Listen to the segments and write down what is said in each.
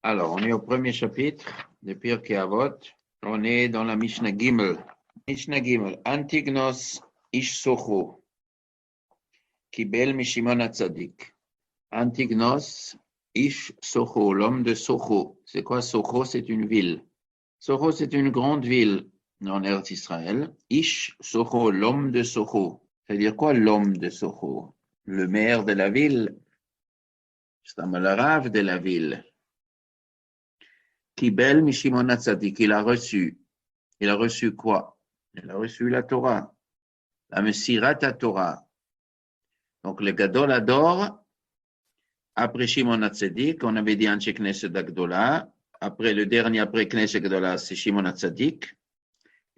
Alors, on est au premier chapitre de Pirkei Avot. On est dans la Mishnah Gimel. Mishnah Gimel. Antignos ish Socho, Kibel Mishimon Hatzadik. Antignos ish Socho, l'homme de Socho. C'est quoi Socho? C'est une ville. Socho, c'est une grande ville en Eretz Israël. Ish Socho, l'homme de Socho. C'est-à-dire quoi l'homme de Socho? Le maire de la ville. C'est un malarav de la ville. Kibel Mishimon Hatzadik, il a reçu. Il a reçu quoi? Il a reçu la Torah, la Messirat à Torah. Donc le Gadol adore, après Shimon Hatzadik, on avait dit Anshe Knesset Agdola, après le dernier après Knesset Agdola, c'est Shimon Hatzadik,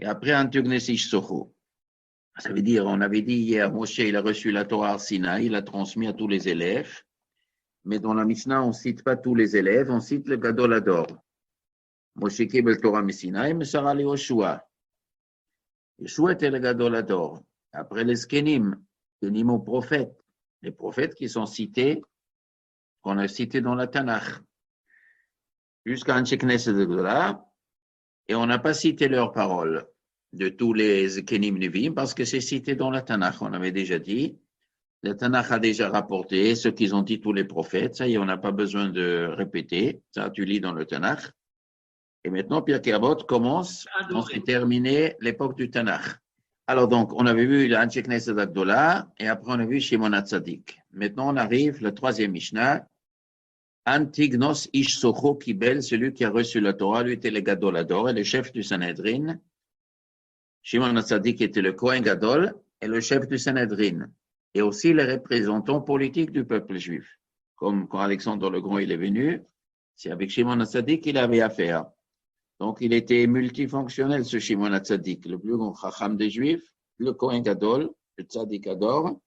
et après Antugnes Ish Socho. Ça veut dire, on avait dit hier, Moshe, il a reçu la Torah à Sinaï, il l'a transmis à tous les élèves, mais dans la Mishnah, on ne cite pas tous les élèves, on cite le Gadol adore. Moshe Kibel Torah Messinaï, mais Sarah le Yoshua. Yoshua était le Gadol adore. Après les Skenim, Skenim aux prophètes, les prophètes qui sont cités, qu'on a cités dans la Tanakh, jusqu'à Anshe Knesset Agdola, et on n'a pas cité leurs paroles de tous les Skenim Nevim, parce que c'est cité dans la Tanakh, on avait déjà dit. La Tanakh a déjà rapporté ce qu'ils ont dit tous les prophètes, ça y est, on n'a pas besoin de répéter, ça tu lis dans le Tanakh. Et maintenant, Pirkei Avot commence, on s'est terminé l'époque du Tanakh. Alors donc, on avait vu l'Anshe Knesset Agdola, et après on a vu Shimon Hatzadik. Maintenant, on arrive, le troisième Mishnah, Antignos Ish Socho Kibel, celui qui a reçu la Torah, lui était le Gadol Ador, et le chef du Sanhedrin. Shimon Hatzadik était le Kohen Gadol, et le chef du Sanhedrin, et aussi le représentant politique du peuple juif. Comme quand Alexandre le Grand il est venu, c'est avec Shimon Hatzadik qu'il avait affaire. Donc, il était multifonctionnel, ce Shimon Hatzadik, le plus grand chacham des Juifs, le Kohen Gadol, le Tzadik Ador,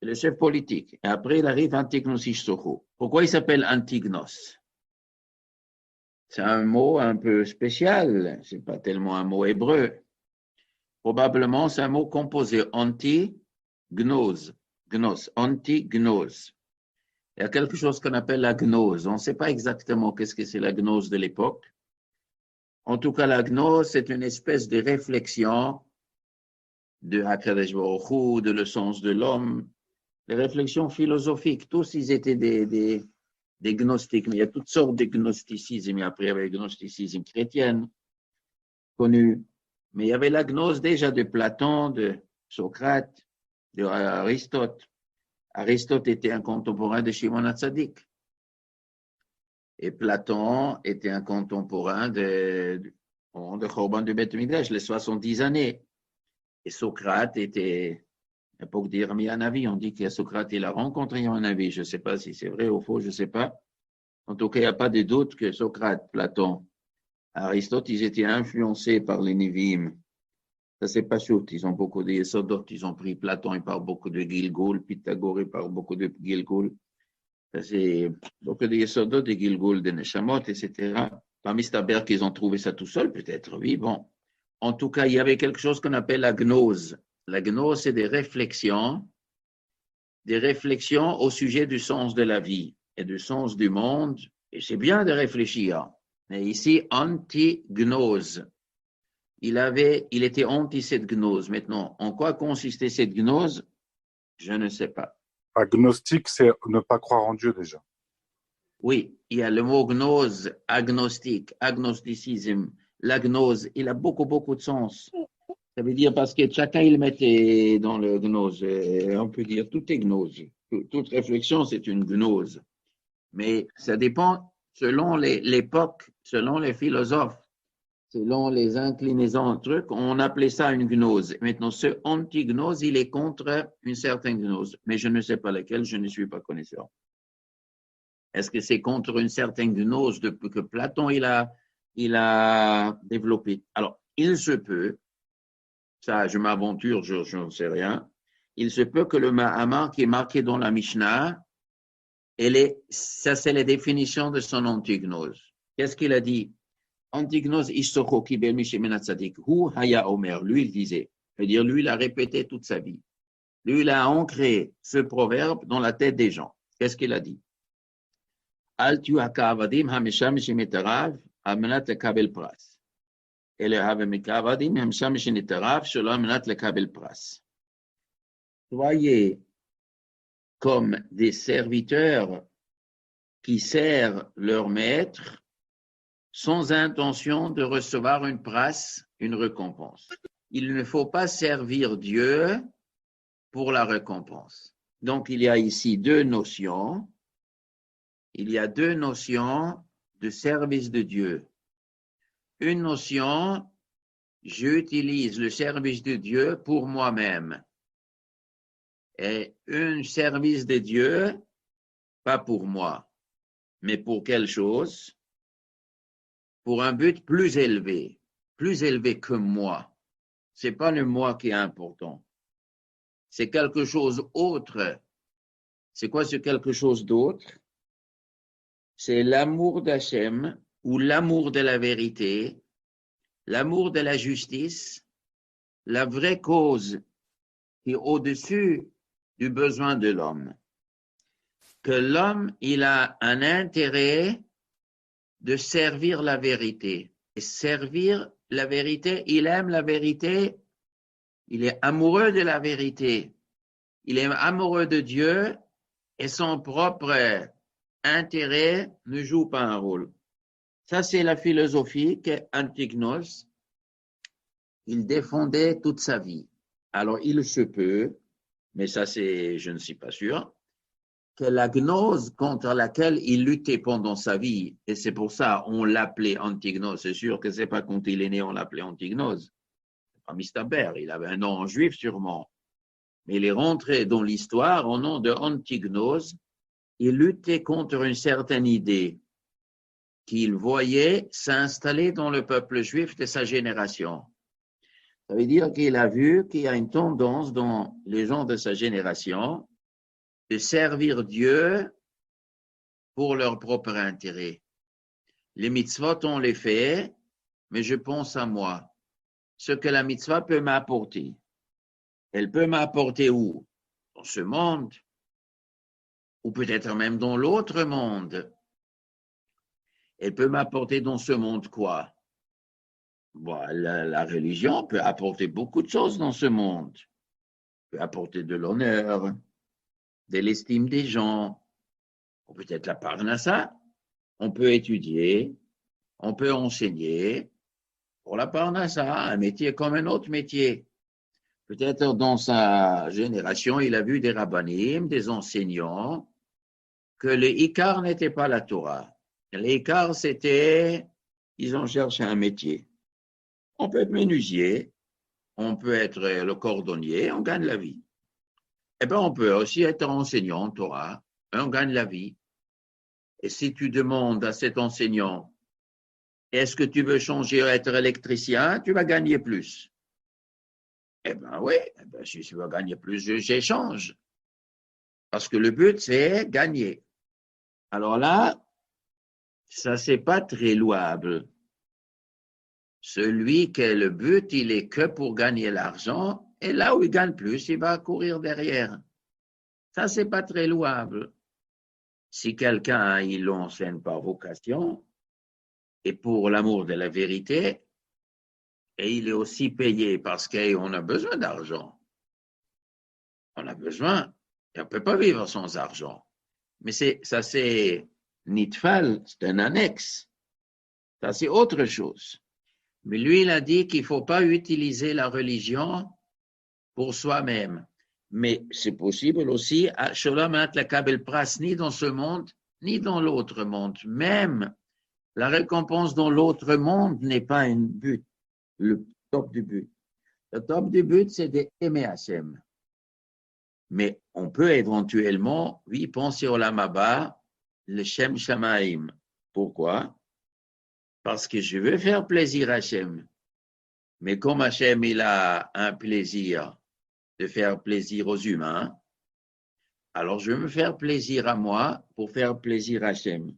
et le chef politique. Et après, il arrive Antignos Ish Socho. Pourquoi il s'appelle Antignos? C'est un mot un peu spécial, c'est pas tellement un mot hébreu. Probablement, c'est un mot composé anti-gnose, gnose, anti-gnose. Il y a quelque chose qu'on appelle la gnose. On ne sait pas exactement qu'est-ce que c'est la gnose de l'époque. En tout cas, la gnose, c'est une espèce de réflexion de Hakadosh Baruch Hu, de le sens de l'homme, des réflexions philosophiques. Tous, ils étaient des gnostiques, mais il y a toutes sortes de gnosticisme. Et après, il y avait le gnosticisme chrétien, connu. Mais il y avait la gnose déjà de Platon, de Socrate, d'Aristote. Aristote était un contemporain de Shimon Hatzadik. Et Platon était un contemporain de Chorban du Beth Mikdash, les 70 années. Et Socrate était, à l'époque d'Irmia Navi, on dit que Socrate, il a rencontré un Navi. Je ne sais pas si c'est vrai ou faux, je ne sais pas. En tout cas, il n'y a pas de doute que Socrate, Platon, Aristote, ils étaient influencés par les Nevi'im. Ça, c'est pas chouette. Ils ont beaucoup de Yesodot. Ils ont pris Platon, il parle beaucoup de Gilgul. Pythagore, il parle beaucoup de Gilgul. Ça, c'est beaucoup de Yesodot, de Gilgul, de Neshamot, etc. Parmi Staber qu'ils ont trouvé ça tout seul, peut-être, oui, bon. En tout cas, il y avait quelque chose qu'on appelle la gnose. La gnose, c'est des réflexions au sujet du sens de la vie et du sens du monde. Et c'est bien de réfléchir. Mais ici, anti-gnose. Il était anti cette gnose. Maintenant, en quoi consistait cette gnose? Je ne sais pas. Agnostique, c'est ne pas croire en Dieu déjà. Oui, il y a le mot gnose, agnostique, agnosticisme. La gnose, il a beaucoup, beaucoup de sens. Ça veut dire parce que chacun il mettait dans le gnose. On peut dire tout est gnose. Toute réflexion, c'est une gnose. Mais ça dépend selon l'époque, selon les philosophes, selon les inclinaisons, trucs, on appelait ça une gnose. Maintenant, ce anti-gnose, il est contre une certaine gnose. Mais je ne sais pas laquelle, je ne suis pas connaisseur. Est-ce que c'est contre une certaine gnose que Platon il a développé? Alors, il se peut, ça je m'aventure, je n'en sais rien, il se peut que le Mahamar qui est marqué dans la Mishnah, ça c'est la définition de son antignose. Qu'est-ce qu'il a dit? Antignose Issocho Kibel Mishemen Hatzadik, Hu Haya Omer, lui il disait, c'est-à-dire lui il a répété toute sa vie. Lui il a ancré ce proverbe dans la tête des gens. Qu'est-ce qu'il a dit? אל תהיו כעבדים המשמשים את הרב על מנת לקבל פרס. אלא הווה כעבדים המשמשים את הרב שלא על מנת לקבל פרס. Soyez comme des serviteurs qui servent leur maître sans intention de recevoir une presse, une récompense. Il ne faut pas servir Dieu pour la récompense. Donc, il y a ici deux notions. Il y a deux notions de service de Dieu. Une notion, j'utilise le service de Dieu pour moi-même. Et un service de Dieu, pas pour moi, mais pour quelque chose, pour un but plus élevé que moi. C'est pas le moi qui est important. C'est quelque chose autre. C'est quoi ce quelque chose d'autre? C'est l'amour d'Hachem ou l'amour de la vérité, l'amour de la justice, la vraie cause qui est au-dessus du besoin de l'homme. Que l'homme, il a un intérêt de servir la vérité. Et servir la vérité, il aime la vérité, il est amoureux de la vérité, il est amoureux de Dieu et son propre intérêt ne joue pas un rôle. Ça, c'est la philosophie qu'Antignos, il défendait toute sa vie. Alors, il se peut, mais ça, c'est, je ne suis pas sûr, que la gnose contre laquelle il luttait pendant sa vie, et c'est pour ça on l'appelait Antignos, c'est sûr que c'est pas quand il est né on l'appelait Antignos, c'est pas Mistaber, il avait un nom en juif sûrement, mais il est rentré dans l'histoire au nom de Antignos, il luttait contre une certaine idée qu'il voyait s'installer dans le peuple juif de sa génération. Ça veut dire qu'il a vu qu'il y a une tendance dans les gens de sa génération de servir Dieu pour leur propre intérêt. Les mitzvot, on les fait, mais je pense à moi. Ce que la mitzvah peut m'apporter. Elle peut m'apporter où? Dans ce monde, ou peut-être même dans l'autre monde. Elle peut m'apporter dans ce monde quoi? Bon, la religion peut apporter beaucoup de choses dans ce monde. Elle peut apporter de l'honneur, de l'estime des gens, ou peut-être la parnassa, on peut étudier, on peut enseigner. Pour la parnassa, un métier comme un autre métier. Peut-être dans sa génération, il a vu des rabbanim, des enseignants, que le ikar n'était pas la Torah. L'ikar, c'était, ils ont cherché un métier. On peut être menuisier, on peut être le cordonnier, on gagne la vie. Eh bien, on peut aussi être enseignant en Torah, on gagne la vie. Et si tu demandes à cet enseignant, est-ce que tu veux changer à être électricien, tu vas gagner plus. Eh bien oui, si tu veux gagner plus, j'échange. Parce que le but, c'est gagner. Alors là, ça, c'est pas très louable. Celui qui est le but, il est que pour gagner l'argent, et là où il gagne plus, il va courir derrière. Ça, c'est pas très louable. Si quelqu'un, il l'enseigne par vocation, et pour l'amour de la vérité, et il est aussi payé parce qu'on a besoin d'argent. On a besoin, et on ne peut pas vivre sans argent. Mais ça, c'est nitfal, c'est un annexe. Ça, c'est autre chose. Mais lui, il a dit qu'il ne faut pas utiliser la religion pour soi-même. Mais c'est possible aussi, ni dans ce monde, ni dans l'autre monde. Même la récompense dans l'autre monde n'est pas un but, le top du but. Le top du but, c'est d'aimer Hachem. Mais on peut éventuellement, oui, penser au Lamaba, le Shem Shamaim. Pourquoi? Parce que je veux faire plaisir à Hachem. Mais comme Hachem, il a un plaisir de faire plaisir aux humains, alors je veux me faire plaisir à moi pour faire plaisir à Hachem.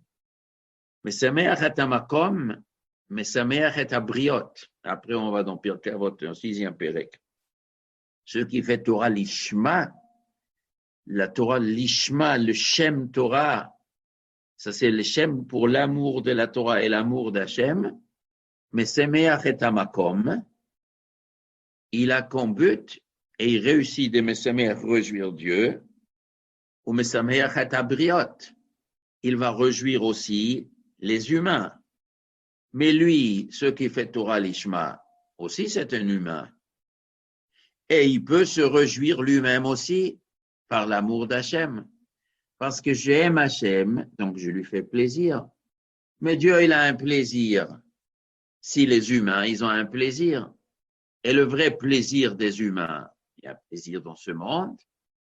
Mais Sameach et Amakom, mais Sameach et Abriot. Après, on va dans Pirkei Avot, un 6e Pérec. Ce qui fait Torah Lishma, la Torah Lishma, le Shem Torah, Ça, c'est le Shem pour l'amour de la Torah et l'amour d'Hachem. Mais Semeach et Hamakom, il a comme but, et il réussit de Mesameach réjouir Dieu, ou Mesameach et Abriot. Il va réjouir aussi les humains. Mais lui, ce qui fait Torah Lishma, aussi c'est un humain. Et il peut se réjouir lui-même aussi par l'amour d'Hachem. Parce que j'aime Hachem, donc je lui fais plaisir. Mais Dieu, il a un plaisir. Si les humains, ils ont un plaisir. Et le vrai plaisir des humains, il y a un plaisir dans ce monde,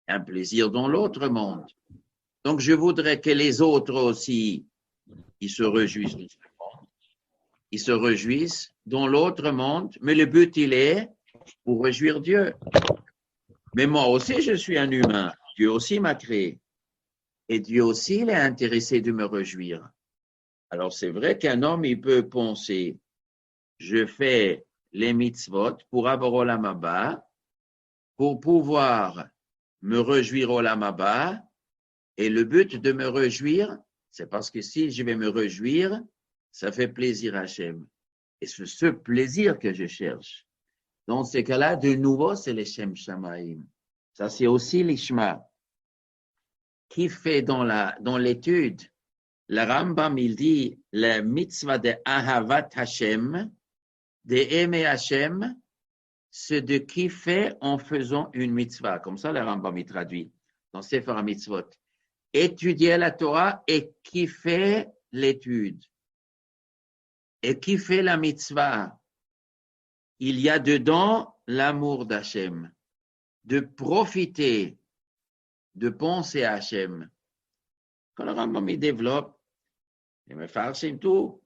un plaisir dans l'autre monde. Donc je voudrais que les autres aussi, ils se réjouissent dans ce monde. Ils se réjouissent dans l'autre monde, mais le but, il est pour réjouir Dieu. Mais moi aussi, je suis un humain. Dieu aussi m'a créé. Et Dieu aussi, il est intéressé de me réjouir. Alors, c'est vrai qu'un homme, il peut penser, je fais les mitzvot pour avoir Olam Haba, pour pouvoir me réjouir Olam Haba, et le but de me réjouir, c'est parce que si je vais me réjouir, ça fait plaisir à Hachem. Et c'est ce plaisir que je cherche. Dans ces cas-là, de nouveau, c'est les Shem Shamaim. Ça, c'est aussi l'Ishma. Qui fait dans l'étude, le Rambam, il dit, la mitzvah de Ahavat Hashem, de aimer Hashem, c'est de kiffer en faisant une mitzvah. Comme ça, le Rambam, il traduit dans Sefer HaMitzvot. Étudier la Torah et kiffer l'étude. Et kiffer la mitzvah. Il y a dedans l'amour d'Hachem. De profiter, de penser à Hachem. Quand le Rambam il développe, il me farcine tout.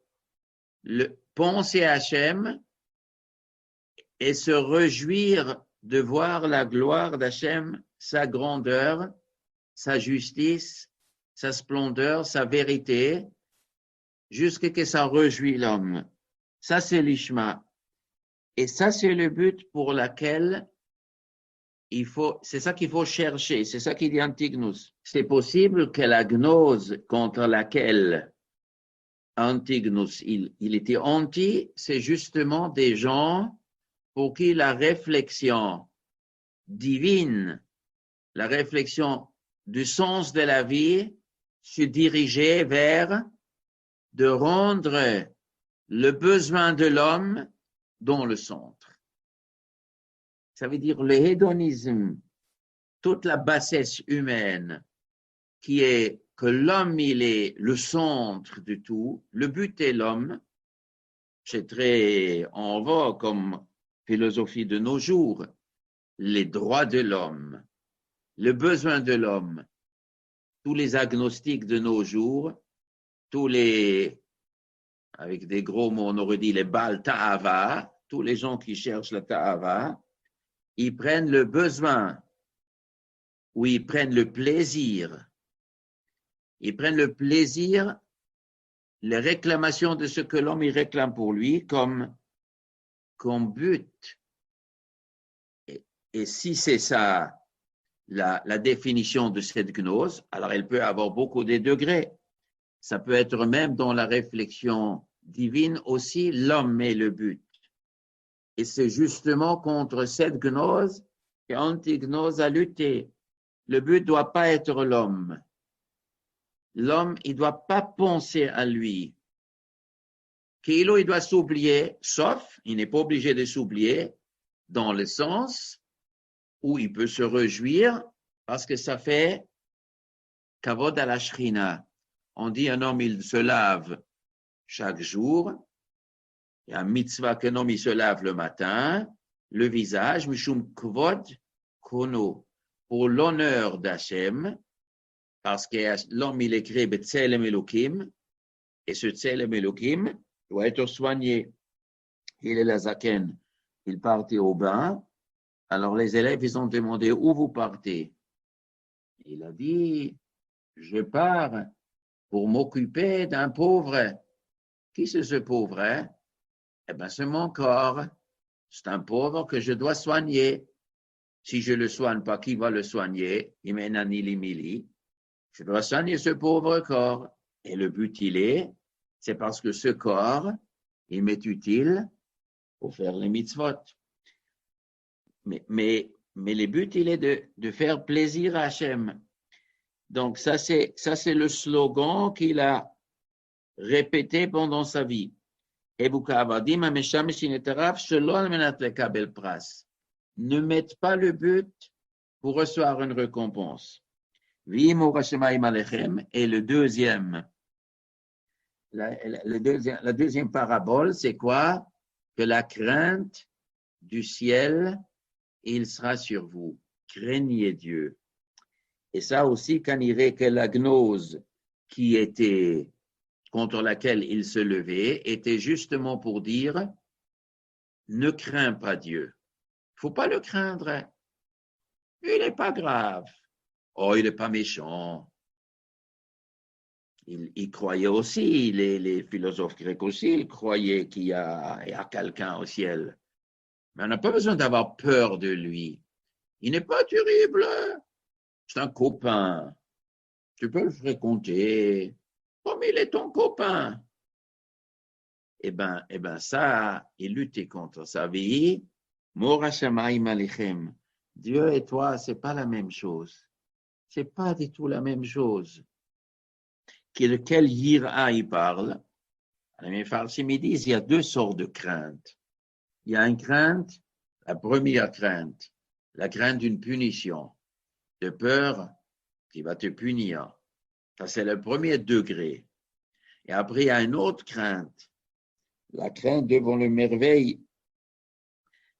Le penser à Hachem et se réjouir de voir la gloire d'Hachem, sa grandeur, sa justice, sa splendeur, sa vérité, jusqu'à ce que ça réjouit l'homme. Ça, c'est l'Ishma. Et ça, c'est le but pour lequel c'est ça qu'il faut chercher, c'est ça qu'il dit Antigonus. C'est possible que la gnose contre laquelle Antigonus, il était anti, c'est justement des gens pour qui la réflexion divine, la réflexion du sens de la vie se dirigeait vers de rendre le besoin de l'homme dans le centre. Ça veut dire le hédonisme, toute la bassesse humaine, qui est que l'homme, il est le centre de tout, le but est l'homme, c'est très en vogue comme philosophie de nos jours, les droits de l'homme, le besoin de l'homme, tous les agnostiques de nos jours, tous les, avec des gros mots, on aurait dit les Baal Ta'ava, tous les gens qui cherchent la Ta'ava, ils prennent le besoin ou ils prennent le plaisir. Ils prennent le plaisir, les réclamations de ce que l'homme il réclame pour lui comme but. Et si c'est ça la définition de cette gnose, alors elle peut avoir beaucoup de degrés. Ça peut être même dans la réflexion divine aussi, l'homme est le but. Et c'est justement contre cette gnose qu'Antigonus a lutté. Le but ne doit pas être l'homme. L'homme, il ne doit pas penser à lui. Qu'il il doit s'oublier, sauf, il n'est pas obligé de s'oublier, dans le sens où il peut se réjouir parce que ça fait kavod à la shrina. On dit un homme, il se lave chaque jour. Il y a un mitzvah qu'un homme, il se lave le matin, le visage, mishum kvod kono, pour l'honneur d'Hachem, parce que l'homme, il est créé b'tselem Elokim, et ce tselem Elokim doit être soigné. Il est la zaken, il partait au bain. Alors les élèves, ils ont demandé où vous partez. Il a dit, je pars pour m'occuper d'un pauvre. Qui c'est ce pauvre, hein? Eh bien, c'est mon corps. C'est un pauvre que je dois soigner. Si je ne le soigne pas, qui va le soigner? Je dois soigner ce pauvre corps. Et le but, c'est parce que ce corps, il m'est utile pour faire les mitzvot. Mais le but, il est de faire plaisir à Hachem. Donc, ça, c'est le slogan qu'il a répété pendant sa vie. Ne mettent pas le but pour recevoir une récompense. Et le deuxième, la deuxième parabole, c'est quoi? Que la crainte du ciel, il sera sur vous. Craignez Dieu. Et ça aussi, quand il est que la gnose qui était contre laquelle il se levait était justement pour dire ne crains pas Dieu. Il ne faut pas le craindre. Il n'est pas grave. Oh, il n'est pas méchant. Il croyait aussi, les philosophes grecs aussi, ils croyaient qu'il y a quelqu'un au ciel. Mais on n'a pas besoin d'avoir peur de lui. Il n'est pas terrible. C'est un copain. Tu peux le fréquenter. Comme il est ton copain. Eh ben, ça, il luttait contre sa vie. Mora Shamayim Alechem. Dieu et toi, c'est pas la même chose. C'est pas du tout la même chose. Quel yira il parle? Les Farsim disent il y a deux sortes de craintes. Il y a une crainte, la première crainte, la crainte d'une punition, de peur qui va te punir. Ça, c'est le premier degré. Et après, il y a une autre crainte, la crainte devant le merveille,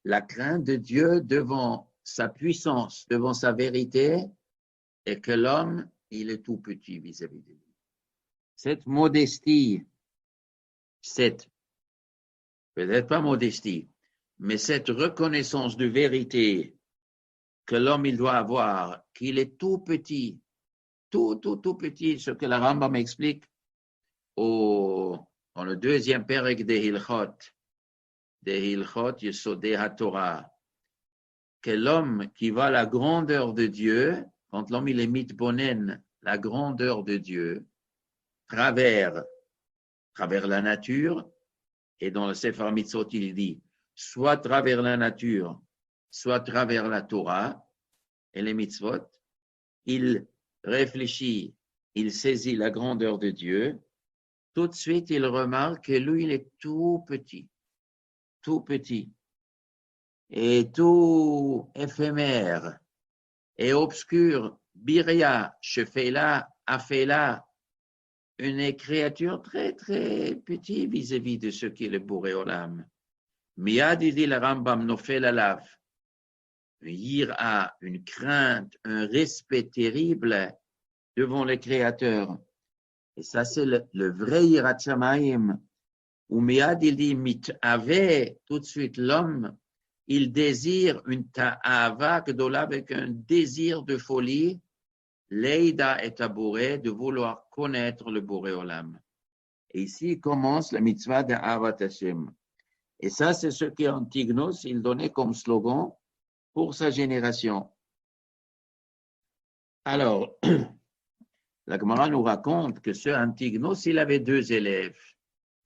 la crainte de Dieu devant sa puissance, devant sa vérité, et que l'homme, il est tout petit vis-à-vis de lui. Cette modestie, peut-être pas modestie, mais cette reconnaissance de vérité que l'homme, il doit avoir, qu'il est tout petit, tout petit, ce que la Rambam explique dans le deuxième pérec des Hilchot Yesodei HaTorah, que l'homme qui voit la grandeur de Dieu, quand l'homme il est mitbonen, la grandeur de Dieu, travers la nature, et dans le Sefer Mitzvot il dit, soit travers la nature, soit travers la Torah et les mitzvot, il réfléchit, il saisit la grandeur de Dieu, tout de suite il remarque que lui il est tout petit, et tout éphémère et obscur, biria, shefela, afela, une créature très très petite vis-à-vis de ce qu'est le Boré Olam. Miyad, il dit le Rambam, nofel alav, une crainte, un respect terrible devant le Créateur. Et ça, c'est le vrai Yirat Shamayim. Ou Miyad, il dit, mit-ave, tout de suite, l'homme, il désire une ta'ava gdola avec un désir de folie, leida et tabouré, de vouloir connaître le Boré Olam. Et ici commence la mitzvah de Avat Hashem. Et ça, c'est ce qu'Antignos, il donnait comme slogan pour sa génération. Alors, la Gemara nous raconte que ce Antignos, il avait deux élèves.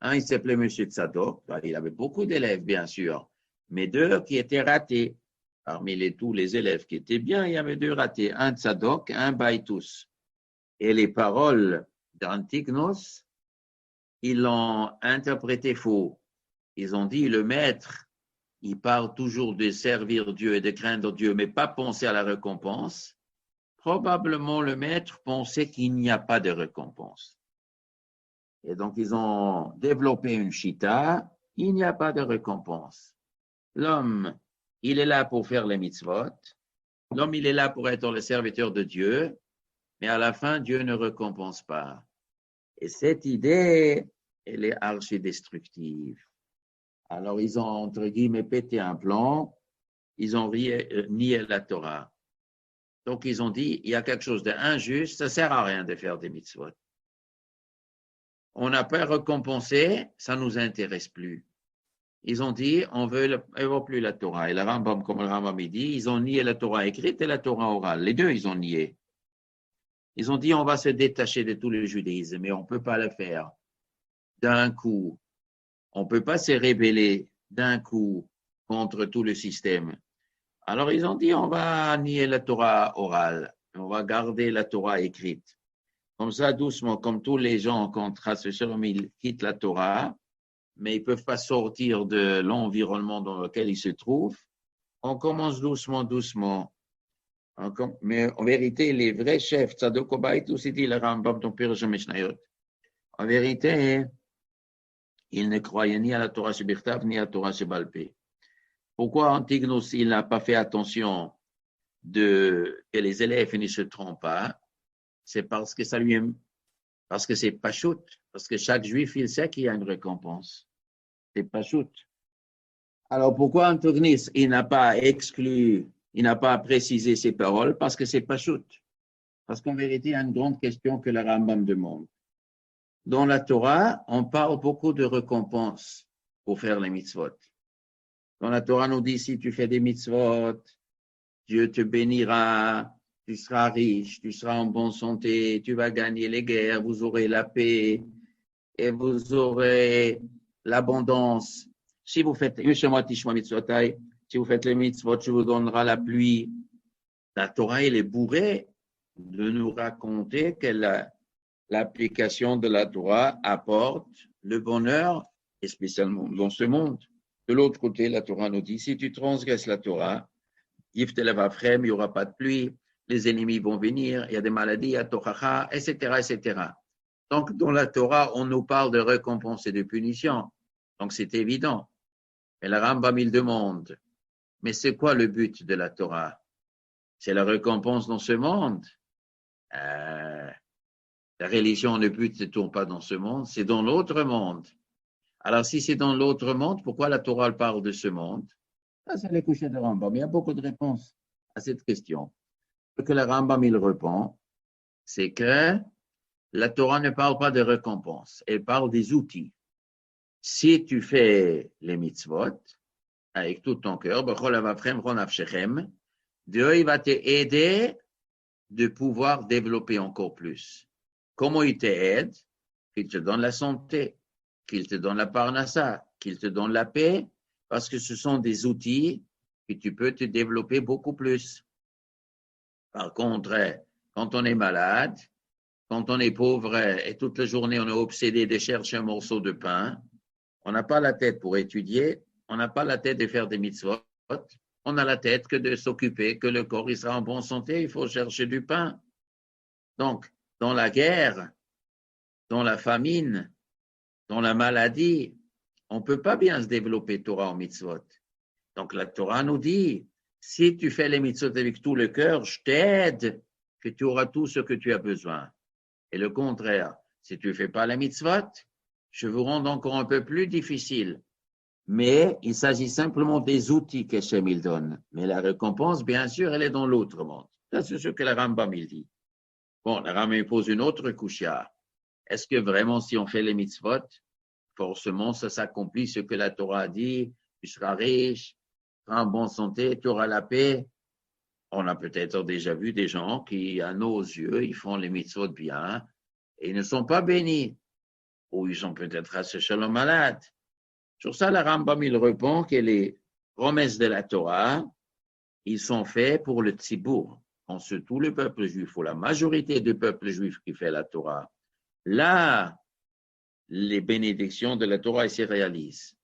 Un, il s'appelait M. Tzadok. Il avait beaucoup d'élèves, bien sûr, mais deux qui étaient ratés. Parmi tous les élèves qui étaient bien, il y avait deux ratés. Un Tzadok, un Baïtous. Et les paroles d'Antignos, ils l'ont interprété faux. Ils ont dit, le maître, il parle toujours de servir Dieu et de craindre Dieu, mais pas penser à la récompense. Probablement, le maître pensait qu'il n'y a pas de récompense. Et donc, ils ont développé une chita, il n'y a pas de récompense. L'homme, il est là pour faire les mitzvot. L'homme, il est là pour être le serviteur de Dieu, mais à la fin, Dieu ne récompense pas. Et cette idée, elle est archi-destructive. Alors, ils ont, entre guillemets, pété un plan, ils ont nié la Torah. Donc, ils ont dit, il y a quelque chose d'injuste, ça ne sert à rien de faire des mitzvot. On n'a pas récompensé, ça ne nous intéresse plus. Ils ont dit, on veut plus la Torah. Et le Rambam, comme le Rambam dit, ils ont nié la Torah écrite et la Torah orale. Les deux, ils ont nié. Ils ont dit on va se détacher de tout le judaïsme, mais on ne peut pas le faire d'un coup. On ne peut pas se rébeller d'un coup contre tout le système. Alors ils ont dit on va nier la Torah orale, on va garder la Torah écrite. Comme ça, doucement, comme tous les gens contre Hashem, ils quittent la Torah, mais ils ne peuvent pas sortir de l'environnement dans lequel ils se trouvent. On commence doucement, doucement. Mais en vérité, les vrais chefs, Tzadok Obayit, aussi dit le Rambam dans Pirush Mishnayot, en vérité, ils ne croyaient ni à la Torah Shebirtav, ni à la Torah Shebalpé. Pourquoi Antignos, il n'a pas fait attention que les élèves ne se trompent pas? C'est parce que parce que c'est pachout, parce que chaque juif, il sait qu'il y a une récompense. C'est pachout. Alors pourquoi Antignos, il n'a pas exclu, il n'a pas précisé ses paroles? Parce que c'est pachout. Parce qu'en vérité, il y a une grande question que le Rambam demande. Dans la Torah, on parle beaucoup de récompenses pour faire les mitzvot. Dans la Torah, nous dit, si tu fais des mitzvot, Dieu te bénira, tu seras riche, tu seras en bonne santé, tu vas gagner les guerres, vous aurez la paix et vous aurez l'abondance. Si vous faites, si vous faites les mitzvot, je vous donnerai la pluie. La Torah, elle est bourrée de nous raconter que l'application de la Torah apporte le bonheur, et spécialement dans ce monde. De l'autre côté, la Torah nous dit, si tu transgresses la Torah, il n'y aura pas de pluie, les ennemis vont venir, il y a des maladies, etc., etc. Donc, dans la Torah, on nous parle de récompense et de punition. Donc, c'est évident. Et le Rambam, il demande, mais c'est quoi le but de la Torah? C'est la récompense dans ce monde. La religion, le but ne tourne pas dans ce monde, c'est dans l'autre monde. Alors, si c'est dans l'autre monde, pourquoi la Torah parle de ce monde? Ça, c'est les couchers de Rambam. Il y a beaucoup de réponses à cette question. Ce que le Rambam, il répond, c'est que la Torah ne parle pas de récompense, elle parle des outils. Si tu fais les mitzvot, avec tout ton cœur, Dieu il va t'aider de pouvoir développer encore plus. Comment il t'aide? Qu'il te donne la santé, qu'il te donne la parnassa, qu'il te donne la paix, parce que ce sont des outils que tu peux te développer beaucoup plus. Par contre, quand on est malade, quand on est pauvre et toute la journée on est obsédé de chercher un morceau de pain, on n'a pas la tête pour étudier, on n'a pas la tête de faire des mitzvot, on a la tête que de s'occuper, que le corps il sera en bonne santé, il faut chercher du pain. Donc, dans la guerre, dans la famine, dans la maladie, on ne peut pas bien se développer Torah en mitzvot. Donc, la Torah nous dit, si tu fais les mitzvot avec tout le cœur, je t'aide, que tu auras tout ce que tu as besoin. Et le contraire, si tu ne fais pas les mitzvot, je vous rends encore un peu plus difficile. Mais il s'agit simplement des outils qu'Hachem il donne. Mais la récompense, bien sûr, elle est dans l'autre monde. Ça, c'est ce que le Rambam il dit. Bon, le Rambam pose une autre couchia. Est-ce que vraiment, si on fait les mitzvot, forcément, ça s'accomplit ce que la Torah dit, tu seras riche, tu seras en bonne santé, tu auras la paix. On a peut-être déjà vu des gens qui, à nos yeux, ils font les mitzvot bien et ils ne sont pas bénis. Ou ils sont peut-être assez shalom malades. Sur ça, le Rambam, il répond que les promesses de la Torah, ils sont faits pour le tzibour. Quand c'est tout le peuple juif, ou la majorité du peuple juif qui fait la Torah, là, les bénédictions de la Torah se réalisent.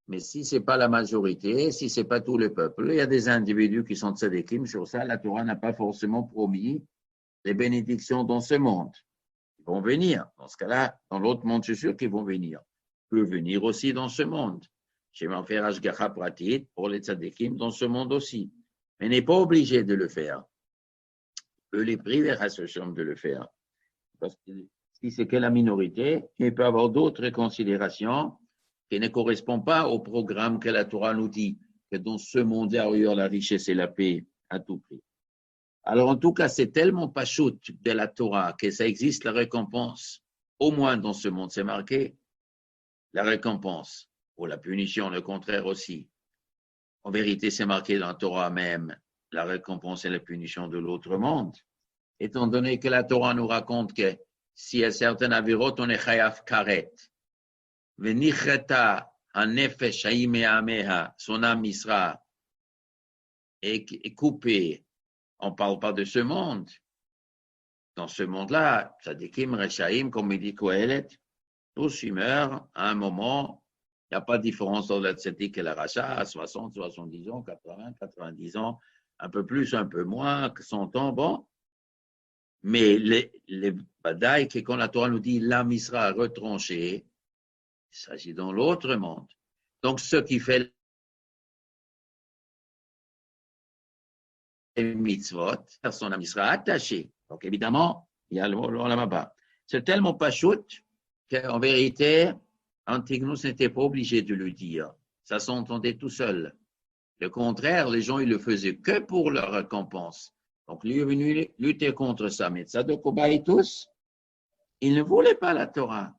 Mais si ce n'est pas la majorité, si ce n'est pas tout le peuple, il y a des individus qui sont tzadikim, sur ça, la Torah n'a pas forcément promis les bénédictions dans ce monde. Ils vont venir. Dans ce cas-là, dans l'autre monde, je suis sûr qu'ils vont venir. Ils peuvent venir aussi dans ce monde. Je vais en faire Ashgacha Pratit pour les tzadikim dans ce monde aussi. Mais n'est pas obligé de le faire. On peut les priver à ce champ de le faire. Parce que si c'est que la minorité, il peut y avoir d'autres considérations qui ne correspondent pas au programme que la Torah nous dit, que dans ce monde, il y aura la richesse et la paix à tout prix. Alors, en tout cas, c'est tellement pachout de la Torah que ça existe la récompense. Au moins dans ce monde, c'est marqué la récompense ou la punition, le contraire aussi. En vérité, c'est marqué dans la Torah même, la récompense et la punition de l'autre monde. étant donné que la Torah nous raconte que s'il y a certaines avirotes, on est chayav karet. Venicheta hanefesh ha'imeameha, son âme sera est coupée. On ne parle pas de ce monde. Dans ce monde-là, tzadikim, rechaim, comme il dit Kohelet, tous ils meurent à un moment. Il n'y a pas de différence dans le tzadik et le racha, à 60, 70 ans, 80, 90 ans, un peu plus, un peu moins, 100 ans, bon. Mais les badaïs, que quand la Torah nous dit l'âme sera retranchée, il s'agit dans l'autre monde. Donc, ce qui fait les mitzvot, son âme sera attachée. Donc, évidemment, il y a le là-bas. C'est tellement pas chouette qu'en vérité, Antigonus n'était pas obligé de le dire. Ça s'entendait tout seul. Le contraire, les gens, ils le faisaient que pour leur récompense. Donc, lui est venu lutter contre ça. Mais Tzadokobaïtus, il ne voulait pas la Torah.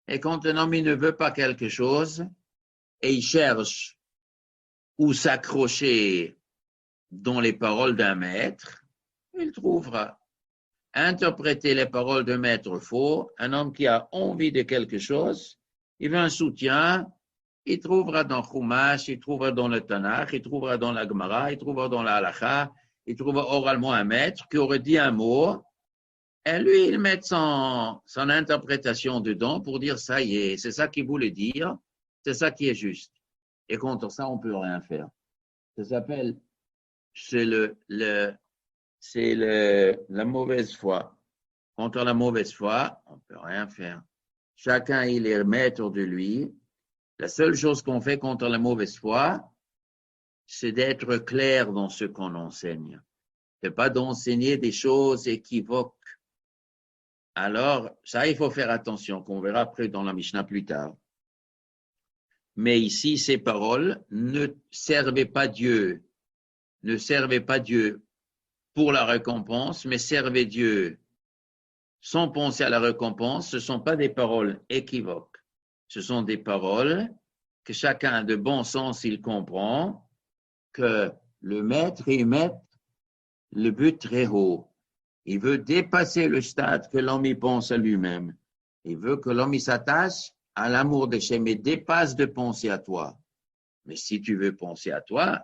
Et quand un homme il ne veut pas quelque chose, et il cherche où s'accrocher dans les paroles d'un maître, il trouvera. Interpréter les paroles d'un maître faux, un homme qui a envie de quelque chose, il veut un soutien, il trouvera dans Chumash, il trouvera dans le Tanakh, il trouvera dans la Gemara, il trouvera dans la Halakha, il trouvera oralement un maître qui aurait dit un mot, et lui, il met son interprétation dedans pour dire ça y est, c'est ça qu'il voulait dire, c'est ça qui est juste. Et contre ça, on ne peut rien faire. Ça s'appelle, c'est la mauvaise foi. Contre la mauvaise foi, on ne peut rien faire. Chacun, il est maître de lui. La seule chose qu'on fait contre la mauvaise foi, c'est d'être clair dans ce qu'on enseigne. Ce n'est pas d'enseigner des choses équivoques. Alors, ça, il faut faire attention, qu'on verra après dans la Mishnah plus tard. Mais ici, ces paroles ne servaient pas Dieu. Ne servaient pas Dieu pour la récompense, mais servaient Dieu sans penser à la récompense. Ce ne sont pas des paroles équivoques. Ce sont des paroles que chacun de bon sens, il comprend que le maître, il met le but très haut. Il veut dépasser le stade que l'homme y pense à lui-même. Il veut que l'homme s'attache à l'amour de Shem et dépasse de penser à toi. Mais si tu veux penser à toi,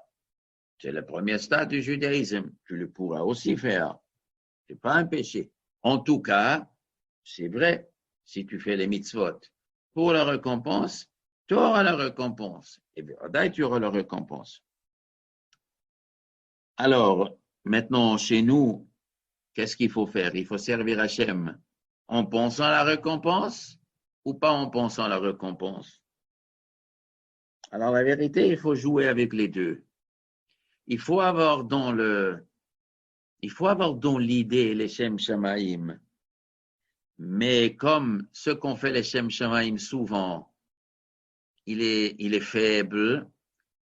c'est le premier stade du judaïsme. Tu le pourras aussi faire. Ce n'est pas un péché. En tout cas, c'est vrai, si tu fais les mitzvot pour la récompense, tu auras la récompense. Et bien, tu auras la récompense. Alors, maintenant, chez nous, qu'est-ce qu'il faut faire? Il faut servir Hachem en pensant à la récompense ou pas en pensant à la récompense? Alors, la vérité, il faut jouer avec les deux. Il faut avoir dans l'idée les Shem Shamaim. Mais comme ce qu'on fait les Shem Shamaim souvent, il est faible,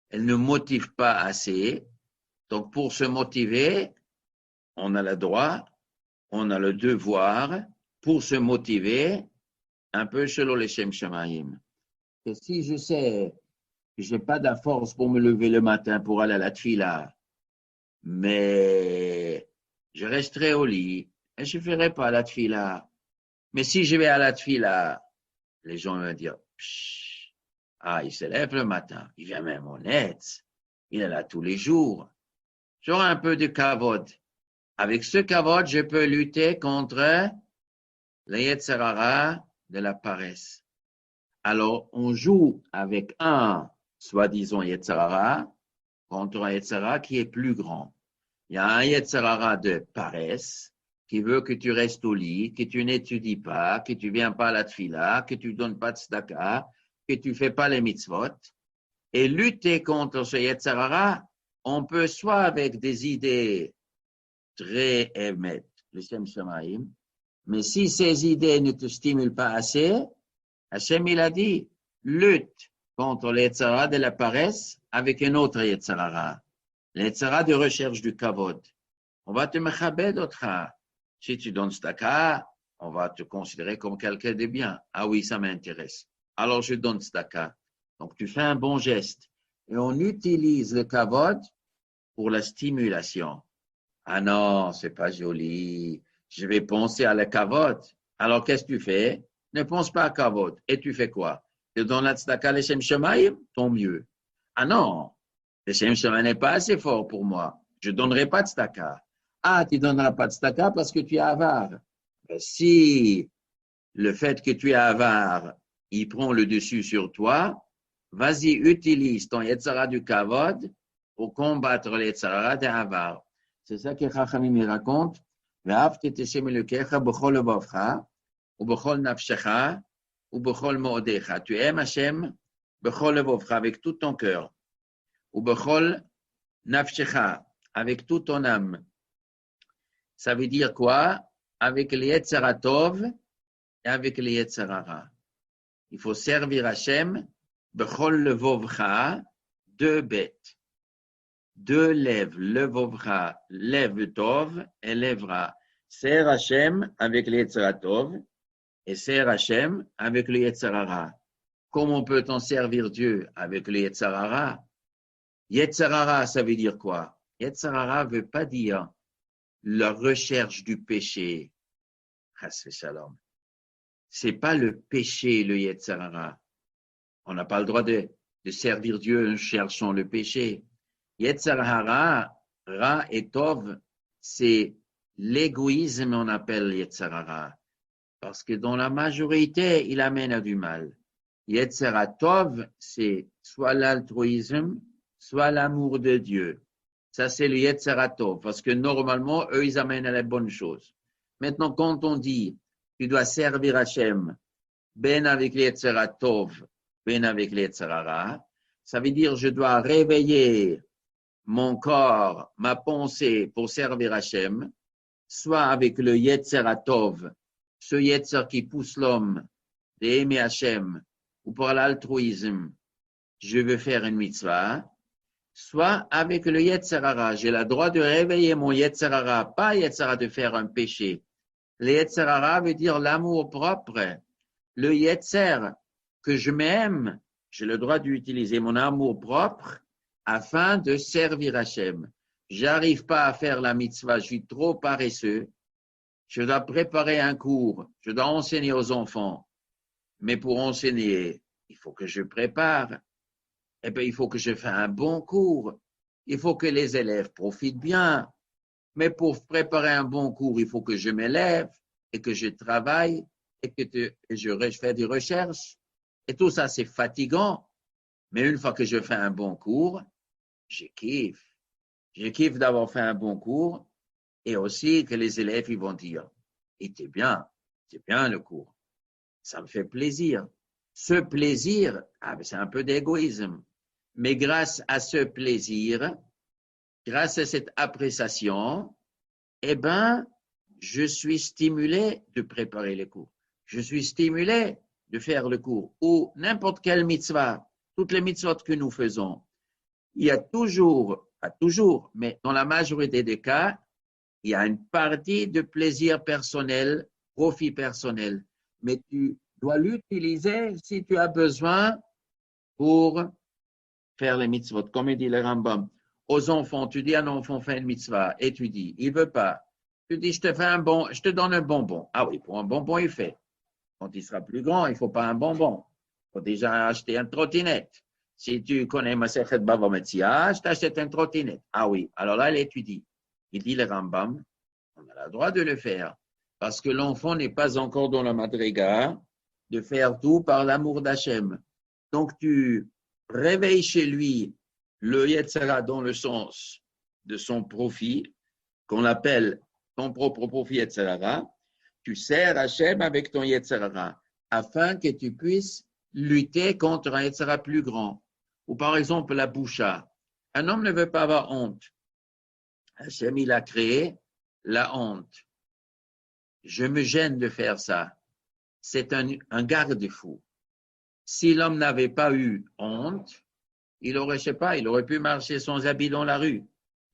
elle ne motive pas assez. Donc, pour se motiver, on a le droit, on a le devoir, pour se motiver, un peu selon les Shem Shamaim. Et si je sais que je n'ai pas de force pour me lever le matin pour aller à la tfila, mais je resterai au lit et je ne ferai pas la tfila. Mais si je vais à la tfila, les gens vont dire, il se lève le matin, il vient même honnête, il est là tous les jours. J'aurai un peu de kavod. Avec ce kavod, je peux lutter contre le Yetzer Hara de la paresse. Alors, on joue avec un, soi-disant, Yetzer Hara contre un Yetzer Hara qui est plus grand. Il y a un Yetzer Hara de paresse qui veut que tu restes au lit, que tu n'étudies pas, que tu ne viens pas à la tfila, que tu ne donnes pas de tzedaka, que tu ne fais pas les mitzvot. Et lutter contre ce Yetzer Hara, on peut soit avec des idées très émettes, le Shem Shamaim, mais si ces idées ne te stimulent pas assez, Hachem il a dit, lutte contre le Yetzer Hara de la paresse avec un autre Yetzer Hara, le Yetzer Hara de recherche du kavod. On va te mechabed autre. Si tu donnes tzedaka, on va te considérer comme quelqu'un de bien. Ah oui, ça m'intéresse. Alors je donne tzedaka. Donc tu fais un bon geste. Et on utilise le kavod pour la stimulation. Ah non, c'est pas joli. Je vais penser à la cavote. Alors, qu'est-ce que tu fais? Ne pense pas à cavote. Et tu fais quoi? Tu donnes la tzedaka l'Eshem Shemaïm? Tant mieux. Ah non, l'Eshem Shemaïm n'est pas assez fort pour moi. Je ne donnerai pas de tzedaka. Ah, tu ne donneras pas de tzedaka parce que tu es avare. Ben, si le fait que tu es avare, il prend le dessus sur toi, vas-y, utilise ton Yetzara du Kavod pour combattre le Yetzara des avares. C'est ça que Chachamim raconte. ואהבת את השם אלוקיך בכל לבבך, ובכל נפשך, ובכל מאודיך. Tu aimes Hashem בכל לבבך, avec tout ton cœur, ובכל נפשך, avec toute ton âme. Ça veut dire quoi? Avec le Yetzara Tov et avec le Yetzara Ra. Il faut servir Hashem bechol levovcha, deux bêtes, deux lèvres, levovcha, lève tov et lèvera. Ser Hashem avec le Yetzara Tov et ser Hashem avec le Yetzara Ra. Comment peut-on servir Dieu avec le Yetzara Ra? Yetzara Ra, ça veut dire quoi? Yetzara Ra ne veut pas dire la recherche du péché. Chas v'shalom. C'est pas le péché, le Yetzara Ra. On n'a pas le droit de servir Dieu en cherchant le péché. Yetzara Ra, Ra et Tov, c'est l'égoïsme, on appelle Yetzara Ra. Parce que dans la majorité, il amène à du mal. Yetzara Tov, c'est soit l'altruisme, soit l'amour de Dieu. Ça, c'est le Yetzara Tov. Parce que normalement, eux, ils amènent à la bonne chose. Maintenant, quand on dit, tu dois servir Hashem, ben avec le Yetzara Tov, ben avec le Yetzara Ra, ça veut dire je dois réveiller mon corps, ma pensée pour servir Hashem, soit avec le Yetzara Tov, ce Yetzer qui pousse l'homme d'aimer Hashem, ou pour l'altruisme, je veux faire une mitzvah, soit avec le Yetzara Ra, j'ai le droit de réveiller mon Yetzara Ra, pas Yetzara de faire un péché. Le Yetzara Ra veut dire l'amour propre. Le Yetzer, que je m'aime, j'ai le droit d'utiliser mon amour propre afin de servir Hashem. J'arrive pas à faire la mitzvah, je suis trop paresseux. Je dois préparer un cours, je dois enseigner aux enfants. Mais pour enseigner, il faut que je prépare. Eh bien, il faut que je fasse un bon cours. Il faut que les élèves profitent bien. Mais pour préparer un bon cours, il faut que je m'élève et que je travaille et que je fais des recherches. Et tout ça, c'est fatigant. Mais une fois que je fais un bon cours, je kiffe. Je kiffe d'avoir fait un bon cours et aussi que les élèves ils vont dire « c'est bien le cours. Ça me fait plaisir. » Ce plaisir, c'est un peu d'égoïsme. Mais grâce à ce plaisir, grâce à cette appréciation, eh ben, je suis stimulé de préparer les cours. Je suis stimulé de faire le cours. Ou n'importe quelle mitzvah, toutes les mitzvot que nous faisons, il y a toujours, pas toujours, mais dans la majorité des cas, il y a une partie de plaisir personnel, profit personnel. Mais tu dois l'utiliser si tu as besoin pour faire les mitzvot. Comme il dit le Rambam, aux enfants, tu dis à un enfant, fais une mitzvah, et tu dis, il veut pas. Tu dis, je te donne un bonbon. Ah oui, pour un bonbon, il fait. Quand il sera plus grand, il faut pas un bonbon. Il faut déjà acheter une trottinette. Si tu connais Masechet Bava Metzia, je t'achète une trottinette. Ah oui, alors là, il étudie. Il dit le Rambam, on a le droit de le faire. Parce que l'enfant n'est pas encore dans la madriga de faire tout par l'amour d'Hachem. Donc, tu réveilles chez lui le Yetzara dans le sens de son profit, qu'on appelle ton propre profit Yetzara. Tu sers Hachem avec ton Yetzara afin que tu puisses lutter contre un Yetzara plus grand. Ou par exemple, la boucha. Un homme ne veut pas avoir honte. Hachem, il a créé la honte. Je me gêne de faire ça. C'est un garde-fou. Si l'homme n'avait pas eu honte, il aurait, je sais pas, il aurait pu marcher sans habit dans la rue.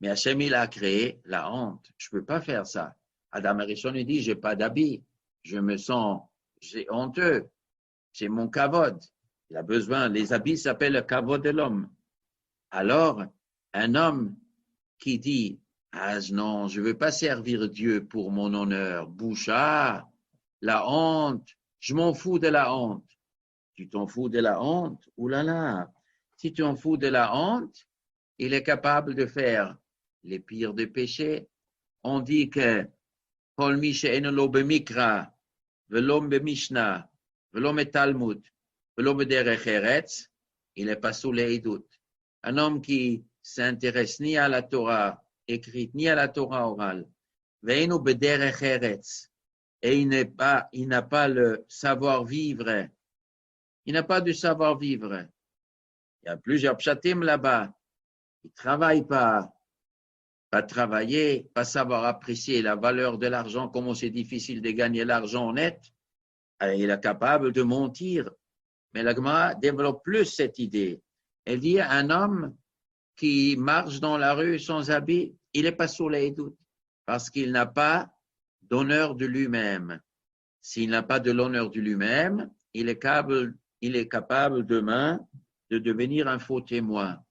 Mais Hachem, il a créé la honte. Je peux pas faire ça. Adam Arishon, il dit, j'ai pas d'habit. Je me sens, j'ai honteux. C'est mon kavod. Il a besoin, les habits s'appellent le kavod de l'homme. Alors, un homme qui dit, Ah non, je ne veux pas servir Dieu pour mon honneur. Boucha, la honte, je m'en fous de la honte. Tu t'en fous de la honte? Ouh là là, si tu t'en fous de la honte, il est capable de faire les pires des péchés. On dit que Kol mi she'eno lo b'mikra, velo b'mishna, velo b'talmud, velo b'derech eretz, il n'est pas sous les doutes. Un homme qui s'intéresse ni à la Torah écrite, ni à la Torah orale, ve'eno b'derech eretz, et il n'a pas le savoir-vivre, il n'a pas de savoir-vivre. Il y a plusieurs pshatim là-bas. Il ne travaille pas travailler, pas savoir apprécier la valeur de l'argent, comment c'est difficile de gagner l'argent net. Il est capable de mentir. Mais la Gemara développe plus cette idée. Elle dit un homme qui marche dans la rue sans habit, il n'est pas sous les doutes parce qu'il n'a pas d'honneur de lui-même. S'il n'a pas de l'honneur de lui-même, il est capable demain de devenir un faux témoin.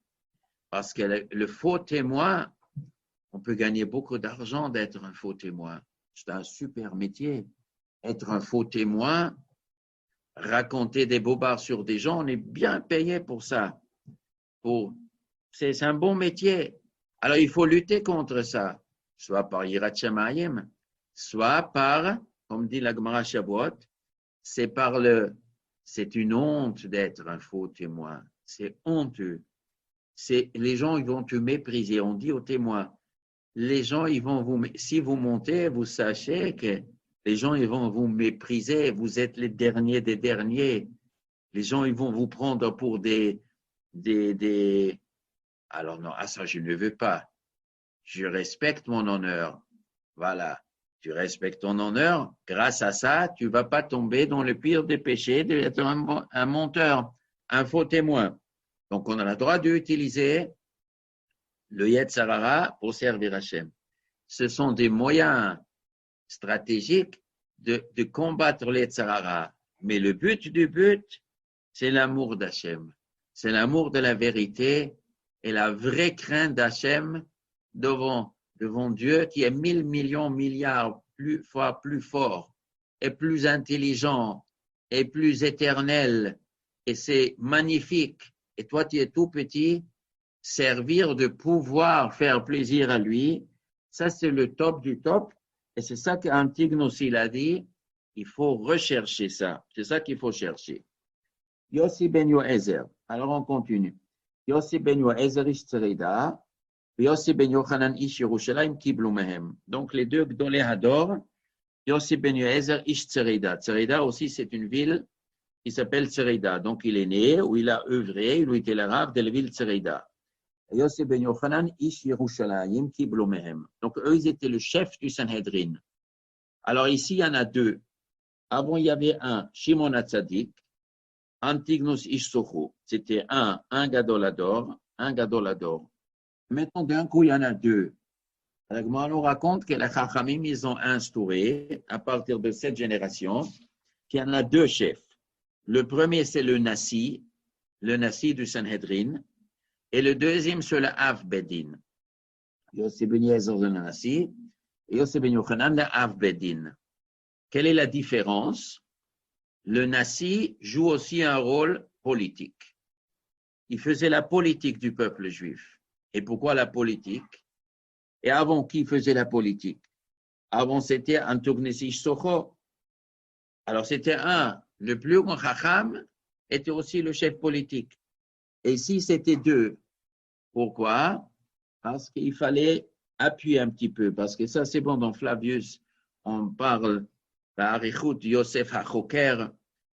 Parce que le faux témoin, on peut gagner beaucoup d'argent d'être un faux témoin. C'est un super métier. Être un faux témoin, raconter des bobards sur des gens, on est bien payé pour ça. C'est un bon métier. Alors, il faut lutter contre ça, soit par Yirat Shamayim, soit par, comme dit la Gemara Shavuot, c'est une honte d'être un faux témoin. C'est honteux. Les gens, ils vont te mépriser. On dit aux témoins, les gens, si vous montez, vous sachez que les gens, ils vont vous mépriser. Vous êtes les derniers des derniers. Les gens, ils vont vous prendre pour Alors non, ça, je ne veux pas. Je respecte mon honneur. Voilà. Tu respectes ton honneur. Grâce à ça, tu ne vas pas tomber dans le pire des péchés d'être un menteur, un faux témoin. Donc, on a le droit d'utiliser le Yetzer Hara pour servir Hachem. Ce sont des moyens stratégiques de combattre le Yetzer Hara. Mais le but du but, c'est l'amour d'Hachem. C'est l'amour de la vérité et la vraie crainte d'Hachem devant Dieu qui est 1000 millions, milliards fois plus fort et plus intelligent et plus éternel. Et c'est magnifique. Et toi, tu es tout petit. Servir de pouvoir faire plaisir à lui, ça c'est le top du top. Et c'est ça qu'Antignos il a dit, il faut rechercher ça. C'est ça qu'il faut chercher. Yossi ben Yoezer. Alors on continue. Yossi ben Yoezer ish tzerida, Yossi ben Yochanan ish Yerushalayim kiblu mehem. Donc les deux Gdolei Hador, Yossi ben Yoezer ish tzerida. Tzerida aussi c'est une ville qui s'appelle Tzerida. Donc il est né, où il a œuvré, il était le rav de la ville Tzerida. Yossi ben Yochanan ish Yerushalayim kiblu mehem. Donc eux ils étaient le chef du Sanhedrin. Alors ici il y en a deux. Avant il y avait un Shimon HaTzadik, Antignos ish Socho. C'était un Gadolador, un Gadolador. Maintenant d'un coup il y en a deux. Alors on nous raconte que les Chachamim ils ont instauré à partir de cette génération qu'il y en a deux chefs. Le premier c'est le Nasi du Sanhedrin. Et le deuxième, c'est le Av Bedin. Yossi ben Yezer le Nasi et Yossi ben Yochanan le Av Bedin. Quelle est la différence? Le Nasi joue aussi un rôle politique. Il faisait la politique du peuple juif. Et pourquoi la politique? Et avant, qui faisait la politique? Avant, c'était Antignos ish Socho. Alors, c'était le plus grand Chacham était aussi le chef politique. Et ici, c'était deux. Pourquoi? Parce qu'il fallait appuyer un petit peu. Parce que ça, c'est bon, dans Flavius, on parle d'Arichut Yosef HaChoker.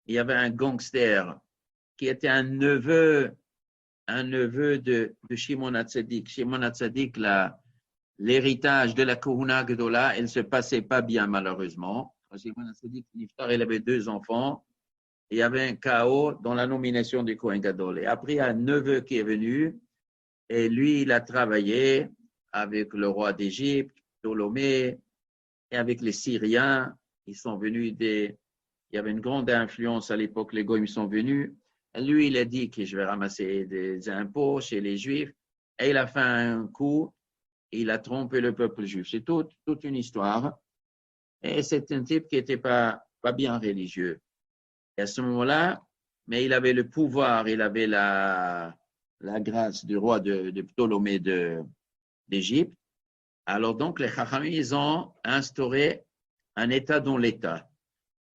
Il y avait un gangster qui était un neveu de Shimon HaTzadik. Shimon HaTzadik, l'héritage de la Kohuna Gedola, elle ne se passait pas bien, malheureusement. Shimon HaTzadik, Niftar, il avait 2 enfants. Il y avait un chaos dans la nomination du Kohen Gadol. Et après, il y a un neveu qui est venu, et lui, il a travaillé avec le roi d'Égypte, Ptolémée, et avec les Syriens. Ils sont venus il y avait une grande influence à l'époque, les Goïms sont venus. Et lui, il a dit que je vais ramasser des impôts chez les Juifs. Et il a fait un coup, et il a trompé le peuple juif. C'est toute une histoire. Et c'est un type qui n'était pas bien religieux. Et à ce moment-là, mais il avait le pouvoir, il avait la grâce du roi de Ptolémée d'Égypte. Alors donc, les Chachamim, ils ont instauré un État dans l'État.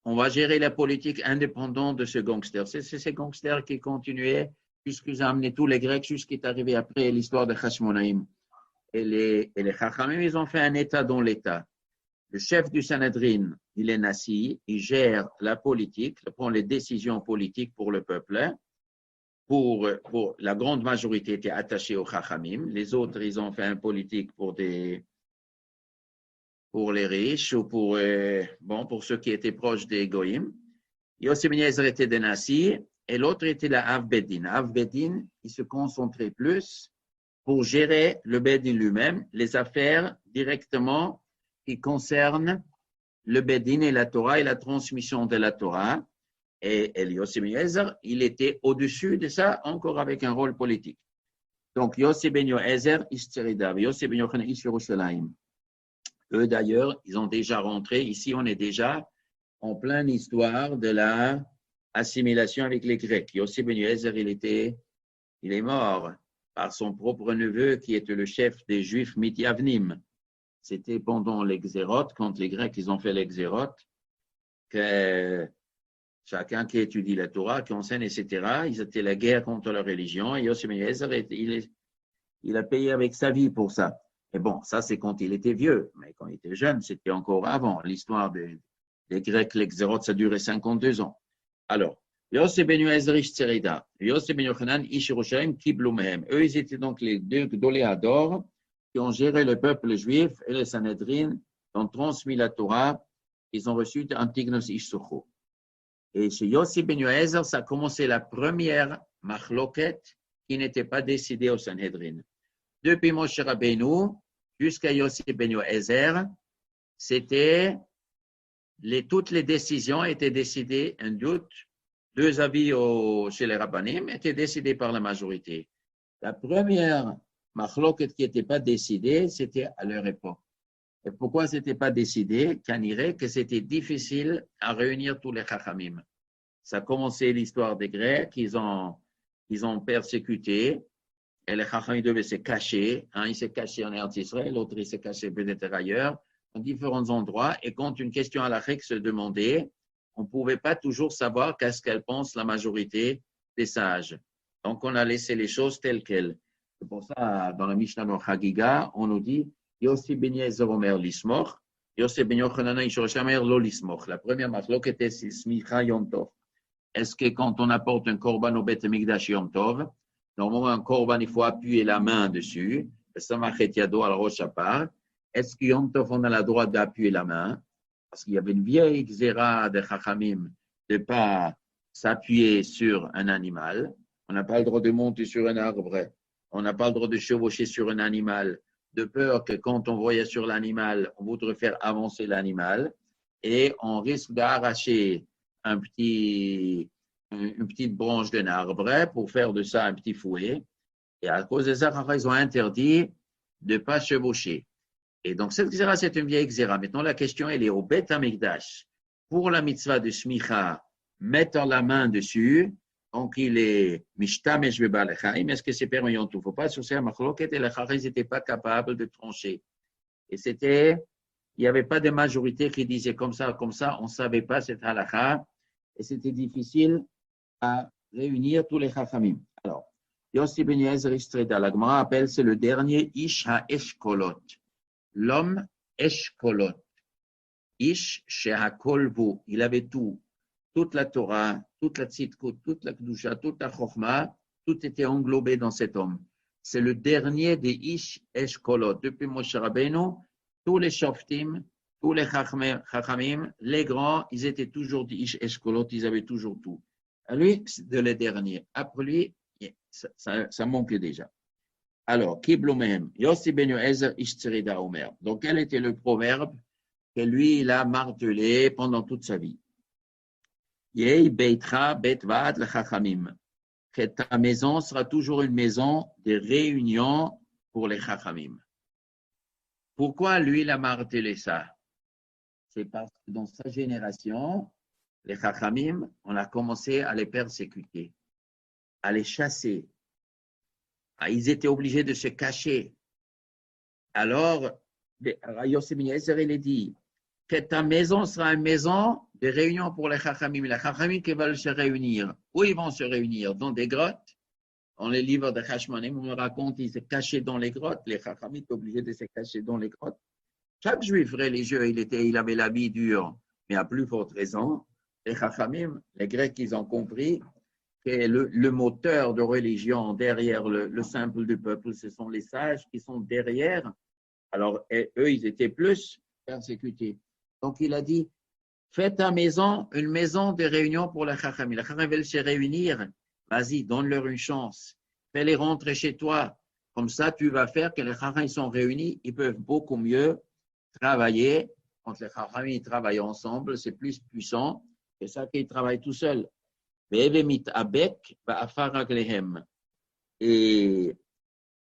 On va gérer la politique indépendante de ce gangster. C'est ces gangsters qui continuaient jusqu'ils ont amené tous les Grecs, jusqu'à ce qui est arrivé après l'histoire de Hashmonaïm. Et les Chachamim, ils ont fait un État dans l'État. Le chef du Sanhedrin, il est Nassi, il gère la politique, il prend les décisions politiques pour le peuple. Pour la grande majorité était attachée aux Chachamim. Les autres, ils ont fait un politique pour les riches ou pour ceux qui étaient proches des Goïm. Yossi Ben Yezer était de Nassi et l'autre était la Av Bedin. Av Bedin, il se concentrait plus pour gérer le Bedin lui-même, les affaires directement qui concernent le Bedin et la Torah et la transmission de la Torah. Et Yossi Ben Yezer, il était au-dessus de ça, encore avec un rôle politique. Donc, Yossi Ben Yezer, Ishtiridav, Yossi Ben Yochanan, Ish Yerushalayim. Eux, d'ailleurs, ils ont déjà rentré. Ici, on est déjà en pleine histoire de la assimilation avec les Grecs. Yossi Ben Yezer, il est mort par son propre neveu qui était le chef des Juifs Mityavnim. C'était pendant l'exérote, quand les Grecs ils ont fait l'exérote, que chacun qui étudie la Torah, qui enseigne, etc., ils étaient la guerre contre la religion. Et Yossi Ben Yezer, il a payé avec sa vie pour ça. Et bon, ça c'est quand il était vieux, mais quand il était jeune, c'était encore avant. L'histoire des Grecs, l'exérote, ça durait 52 ans. Alors, Yossi Ben Yezer Ish Tzerida, Yossi Ben Yochanan Ish Yerushalayim Kiblu Mehem. Eux, ils étaient donc les deux Gdoléador qui ont géré le peuple juif et le Sanhedrin, qui ont transmis la Torah. Ils ont reçu Antignos Ish Socho. Et chez Yossi Ben Yezer, ça a commencé la première machloket qui n'était pas décidée au Sanhedrin. Depuis Moshe Rabbeinu jusqu'à Yossi Ben Yezer, toutes les décisions étaient décidées, un doute, deux avis chez les Rabbanim étaient décidés par la majorité. La première machloket qui n'était pas décidée, c'était à leur époque. Et pourquoi ce n'était pas décidé? Qu'on que c'était difficile à réunir tous les Chachamim. Ça a commencé l'histoire des Grecs, ils ont persécuté, et les Chachamim devaient se cacher. Un, il s'est caché en Eretz Israël, l'autre, il s'est caché peut-être ailleurs, en différents endroits. Et quand une question à la règle se demandait, on ne pouvait pas toujours savoir qu'est-ce qu'elle pense la majorité des sages. Donc, on a laissé les choses telles quelles. C'est pour ça, dans la Mishnah no Chagiga, on nous dit Yossi Ben Yezer Omer Lismoch, Yossi Ben Yochanan Ish Yerushalayim Lo Lismoch. La première machloket était Smicha Yom Tov. Est-ce que quand on apporte un korban au Beth Mikdash Yom Tov, normalement un korban, il faut appuyer la main dessus, Samachet Yado al Rosh Hapar. Est-ce que Yom Tov, on a le droit d'appuyer la main? Parce qu'il y avait une vieille xéra de Chachamim de ne pas s'appuyer sur un animal. On n'a pas le droit de monter sur un arbre. On n'a pas le droit de chevaucher sur un animal, de peur que quand on voyait sur l'animal, on voudrait faire avancer l'animal et on risque d'arracher une petite branche d'un arbre pour faire de ça un petit fouet. Et à cause de ça, ils ont interdit de ne pas chevaucher. Et donc, cette xéra, c'est une vieille xéra. Maintenant, la question, elle est au Beth Amikdash. Pour la mitzvah de Smicha, mettre la main dessus, donc il est Mishtamesh Bebalechaim, est-ce que c'est permis? Il ne faut pas associer à Machloket et les Chachamim n'étaient pas capables de trancher. Et il n'y avait pas de majorité qui disait comme ça, on ne savait pas cette halakha, et c'était difficile à réunir tous les Chachamim. Alors, Yossi Ben Yezer Istreda, la Gemara appelle, c'est le dernier Ish HaEshkolot. L'homme Eshkolot. Ish Shehakolvu. Il avait tout. Toute la Torah, toute la Tzidkut, toute la Kedusha, toute la Chokhmah, tout était englobé dans cet homme. C'est le dernier des Ish Eshkolot. Depuis Moshe Rabbeinu, tous les Shoftim, tous les Chachamim, les grands, ils étaient toujours des Ish Eshkolot, ils avaient toujours tout. À lui, c'est le dernier. Après lui, ça manquait déjà. Alors, Kiblu Mehem, Yossi Ben Yezer Ish Tzerida Omer. Donc, quel était le proverbe que lui, il a martelé pendant toute sa vie? Yei Beitra Betvad Chachamim. Que ta maison sera toujours une maison de réunion pour les Chachamim. Pourquoi lui, il a martelé ça? C'est parce que dans sa génération, les Chachamim, on a commencé à les persécuter, à les chasser. Ils étaient obligés de se cacher. Alors, Yossi Ben Yezer, il a dit que ta maison sera une maison de réunion pour les Chachamim. Les Chachamim qui veulent se réunir. Où ils vont se réunir? Dans des grottes. Dans les livres de Hashmonaïm, on me raconte qu'ils se cachaient dans les grottes. Les Chachamim étaient obligés de se cacher dans les grottes. Chaque juif religieux, il avait l'habit dur, mais à plus forte raison, les Chachamim, les Grecs, ils ont compris que le moteur de religion derrière le simple du peuple, ce sont les sages qui sont derrière. Alors, eux, ils étaient plus persécutés. Donc, il a dit, fais ta maison une maison de réunion pour les Chachamim. Les Chachamim veulent se réunir. Vas-y, donne-leur une chance. Fais-les rentrer chez toi. Comme ça, tu vas faire que les Chachamim sont réunis. Ils peuvent beaucoup mieux travailler. Quand les Chachamim travaillent ensemble, c'est plus puissant que ça qu'ils travaillent tout seuls. Et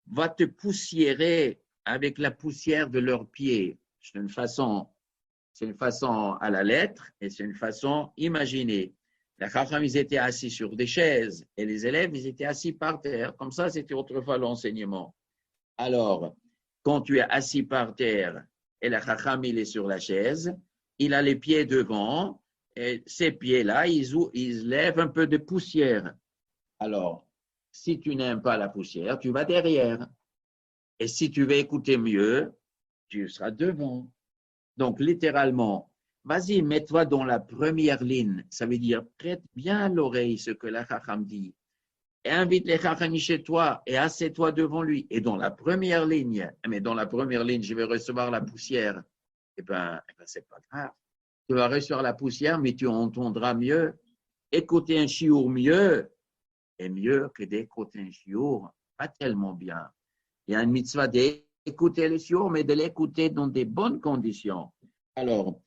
va te poussiérer avec la poussière de leurs pieds. C'est une façon à la lettre et c'est une façon imaginée. Les Chachamim, ils étaient assis sur des chaises et les élèves, ils étaient assis par terre. Comme ça, c'était autrefois l'enseignement. Alors, quand tu es assis par terre et le Chacham, il est sur la chaise, il a les pieds devant et ces pieds-là, ils lèvent un peu de poussière. Alors, si tu n'aimes pas la poussière, tu vas derrière. Et si tu veux écouter mieux, tu seras devant. Donc, littéralement, vas-y, mets-toi dans la première ligne. Ça veut dire, prête bien l'oreille ce que la Chacham dit. Et invite les Chachamim chez toi et assieds-toi devant lui. Et dans la première ligne, mais dans la première ligne, je vais recevoir la poussière. Eh ben c'est pas grave. Tu vas recevoir la poussière, mais tu entendras mieux. Écouter un chiour mieux est mieux que d'écouter un chiour pas tellement bien. Il y a une mitzvah d'écouter le chiour, mais de l'écouter dans des bonnes conditions. Alors,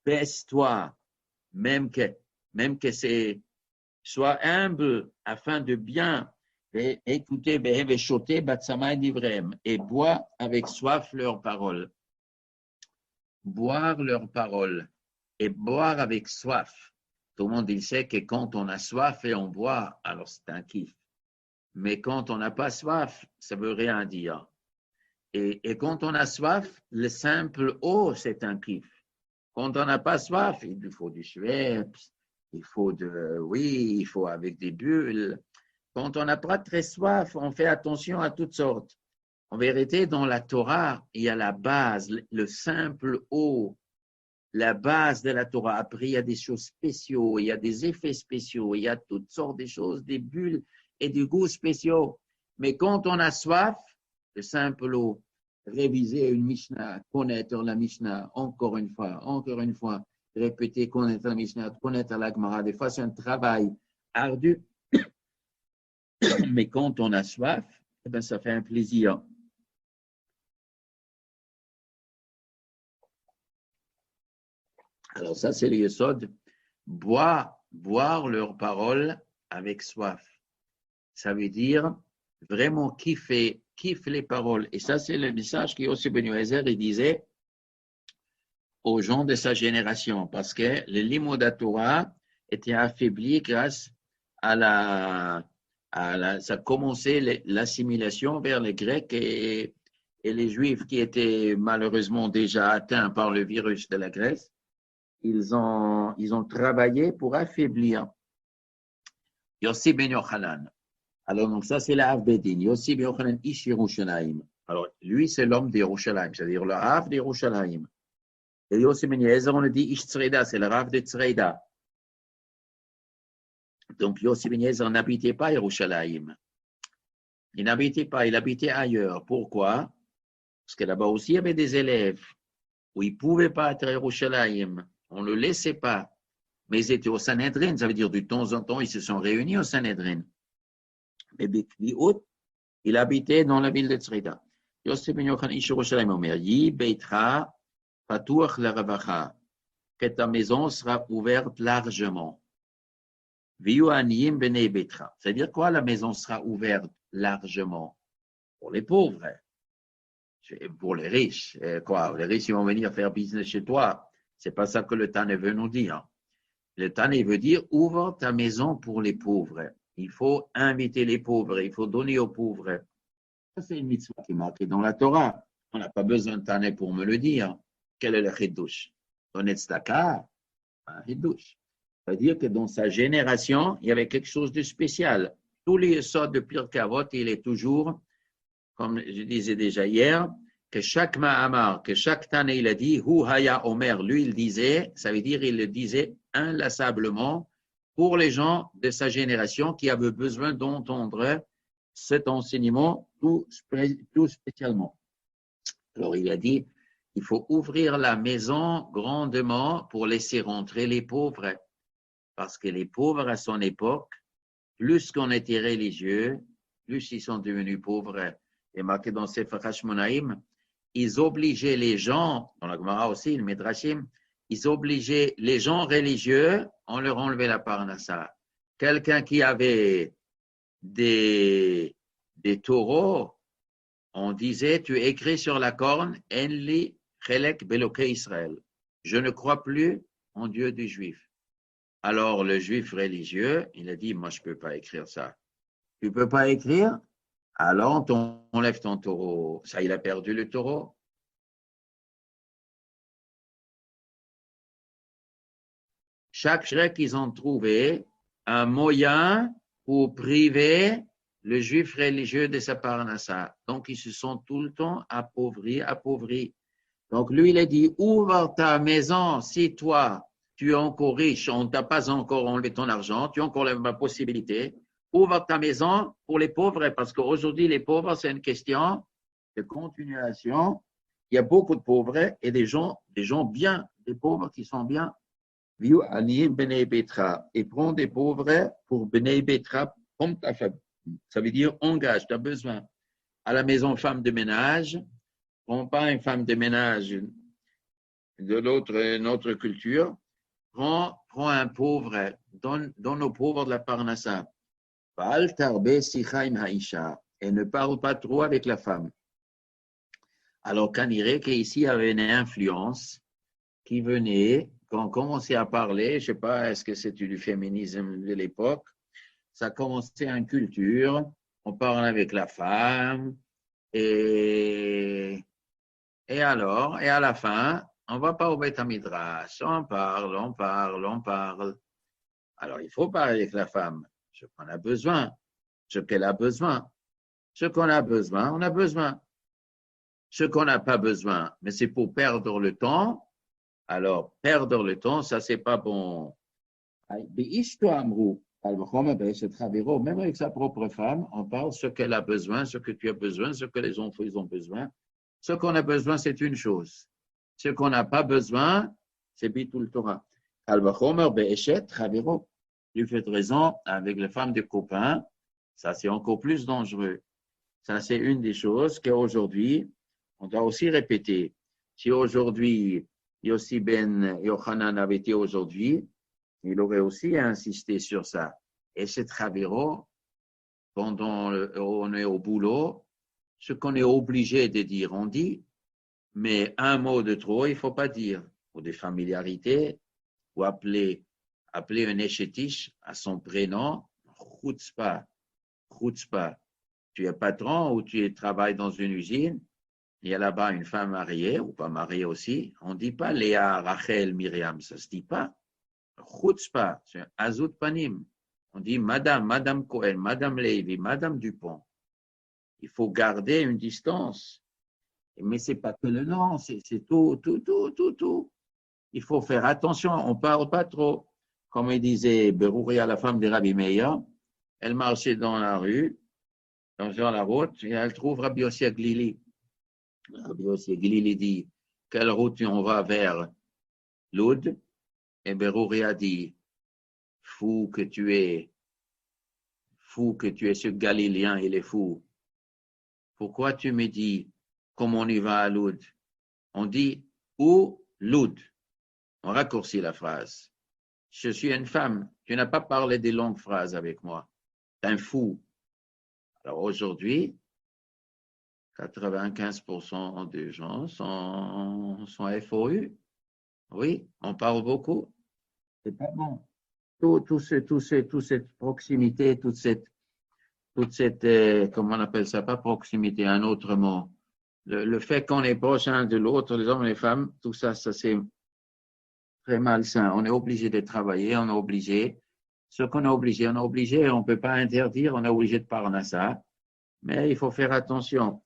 baisse-toi, même que c'est, sois humble afin de bien écouter et bois avec soif leurs paroles. Boire leurs paroles et boire avec soif. Tout le monde il sait que quand on a soif et on boit, alors c'est un kiff. Mais quand on n'a pas soif, ça ne veut rien dire. Et quand on a soif, le simple eau, c'est un kiff. Quand on n'a pas soif, il lui faut du Schweppes, il faut avec des bulles. Quand on n'a pas très soif, on fait attention à toutes sortes. En vérité, dans la Torah, il y a la base, le simple eau, la base de la Torah. Après, il y a des choses spéciaux, il y a des effets spéciaux, il y a toutes sortes de choses, des bulles et des goûts spéciaux. Mais quand on a soif, le simple eau, réviser une Mishnah, connaître la Mishnah, encore une fois, répéter, connaître la Mishnah, connaître la Gemara. Des fois, c'est un travail ardu, mais quand on a soif, eh ben, ça fait un plaisir. Alors ça, c'est le yesod. Boire leurs paroles avec soif. Ça veut dire vraiment kiffer les paroles. Et ça, c'est le message qu'Yossi Ben Yoézer disait aux gens de sa génération, parce que le limud Torah était affaibli grâce à ça a commencé l'assimilation vers les Grecs et les Juifs qui étaient malheureusement déjà atteints par le virus de la Grèce. Ils ont travaillé pour affaiblir Yossi Ben Yochanan. Alors, donc ça, c'est la Av Bedin. Yossi Ben Yochanan Ish Yerushalayim. Alors, lui, c'est l'homme d'Yerushalayim, c'est-à-dire le Av d'Yerushalayim. Et Yossi Ben Yezer, on le dit Ish Tzreida, c'est le Rav de Tzreida. Donc, Yossi Ben Yezer n'habitait pas Yerushalayim. Il n'habitait pas, il habitait ailleurs. Pourquoi? Parce que là-bas aussi, il y avait des élèves où ils ne pouvaient pas être à Yerushalayim. On ne le laissait pas. Mais ils étaient au Sanhedrin, ça veut dire de temps en temps, ils se sont réunis au Sanhedrin. Mais Bikviut, il habitait dans la ville de Tzreida. Yossi Ben Yochanan Ish Yerushalayim Omer, Yi Beitra Patuach Leravacha, que ta maison sera ouverte largement. Viu Aniyim Bnei Beitra. C'est-à-dire quoi, la maison sera ouverte largement? pour les pauvres, pour les riches. Quoi, les riches, ils vont venir faire business chez toi. C'est pas ça que le Tane veut nous dire. Le Tane veut dire, ouvre ta maison pour les pauvres. Il faut inviter les pauvres, il faut donner aux pauvres. Ça, c'est une mitzvah qui est marquée dans la Torah. On n'a pas besoin de Tane pour me le dire. Quel est le chiddush? Donner tzedaka, un chiddush. Ça veut dire que dans sa génération, il y avait quelque chose de spécial. Tous les sortes de Pirkei Avot, il est toujours, comme je disais déjà hier, que chaque Mahamar, que chaque Tane, il a dit, Hu Haya Omer, lui, il disait, ça veut dire, il le disait inlassablement pour les gens de sa génération qui avaient besoin d'entendre cet enseignement tout spécialement. Alors, il a dit, il faut ouvrir la maison grandement pour laisser rentrer les pauvres. Parce que les pauvres à son époque, plus qu'on était religieux, plus ils sont devenus pauvres. Et marqué dans Sefer Hashmonaïm, ils obligeaient les gens, dans la Gemara aussi, le Midrashim, ils obligeaient les gens religieux, on leur enlevait la parnassa. Quelqu'un qui avait des taureaux, on disait, tu écris sur la corne, Enli Chelek Beloke Israël. Je ne crois plus en Dieu des Juifs. Alors, le juif religieux, il a dit, moi, je ne peux pas écrire ça. Tu ne peux pas écrire? Alors, on enlève ton taureau. Ça, il a perdu le taureau. Chaque shrek, ils ont trouvé un moyen pour priver le juif religieux de sa parnassa. Donc, ils se sont tout le temps appauvris. Donc, lui, il a dit, ouvre ta maison si toi, tu es encore riche, on ne t'a pas encore enlevé ton argent, tu as encore la possibilité. Ouvre ta maison pour les pauvres, parce qu'aujourd'hui, les pauvres, c'est une question de continuation. Il y a beaucoup de pauvres et des gens bien, des pauvres qui sont bien. Viu ani bnei betra. Et prends des pauvres pour bnei betra, comme ta famille. Ça veut dire engage, tu as besoin. À la maison, femme de ménage, prends pas une femme de ménage de notre culture. Prends un pauvre, donne aux pauvres de la parnassa. Et ne parle pas trop avec la femme. Alors, qu'on dirait qu'ici, il y avait une influence qui venait, quand on commençait à parler, je ne sais pas, est-ce que c'est du féminisme de l'époque, ça commençait en culture, on parle avec la femme, et alors, et à la fin, on ne va pas au Beth Midrash, on parle. Alors, il faut parler avec la femme, ce qu'on a besoin, ce qu'elle a besoin. Ce qu'on a besoin, on a besoin. Ce qu'on n'a pas besoin, mais c'est pour perdre le temps. Alors, perdre le temps, ça, c'est pas bon. Même avec sa propre femme, on parle ce qu'elle a besoin, ce que tu as besoin, ce que les enfants ont besoin. Ce qu'on a besoin, c'est une chose. Ce qu'on n'a pas besoin, c'est Bitul Torah. Tu fais raison avec les femmes des copains, ça c'est encore plus dangereux. Ça c'est une des choses qu'aujourd'hui, on doit aussi répéter. Si aujourd'hui, Yossi Ben Yochanan avait été aujourd'hui, il aurait aussi insisté sur ça. Et c'est Travero, pendant on est au boulot, ce qu'on est obligé de dire, on dit, mais un mot de trop, il ne faut pas dire. Ou des familiarités, ou appeler un échétiche à son prénom, chutzpah. Tu es patron ou tu travailles dans une usine, il y a là-bas une femme mariée, ou pas mariée aussi, on ne dit pas Léa, Rachel, Myriam, ça ne se dit pas. Chutzpah, c'est un azout panim. On dit Madame Cohen, Madame Lévy, Madame Dupont. Il faut garder une distance. Mais ce n'est pas que le nom, c'est tout. Il faut faire attention, on ne parle pas trop. Comme il disait Berouri à la femme de Rabbi Meir, elle marchait dans la rue, dans la route, et elle trouve Rabbi Yossi Glili. Rabbi Yossi Glili dit, quelle route on va vers Loud? Et Berouri a dit, fou que tu es, ce Galilien, il est fou. Pourquoi tu me dis, comment on y va à Loud? On dit, où Loud? On raccourcit la phrase. Je suis une femme. Tu n'as pas parlé des longues phrases avec moi. Tu es un fou. Alors aujourd'hui, 95% des gens sont FOU. Oui, on parle beaucoup. C'est pas bon. Toute cette proximité, toute cette comment on appelle ça, pas proximité, un autre mot. Le fait qu'on est proche un de l'autre, les hommes et les femmes, tout ça, c'est très malsain. On est obligé de travailler, on est obligé. Ce qu'on est obligé, on ne peut pas interdire, on est obligé de parler à ça. Mais il faut faire attention.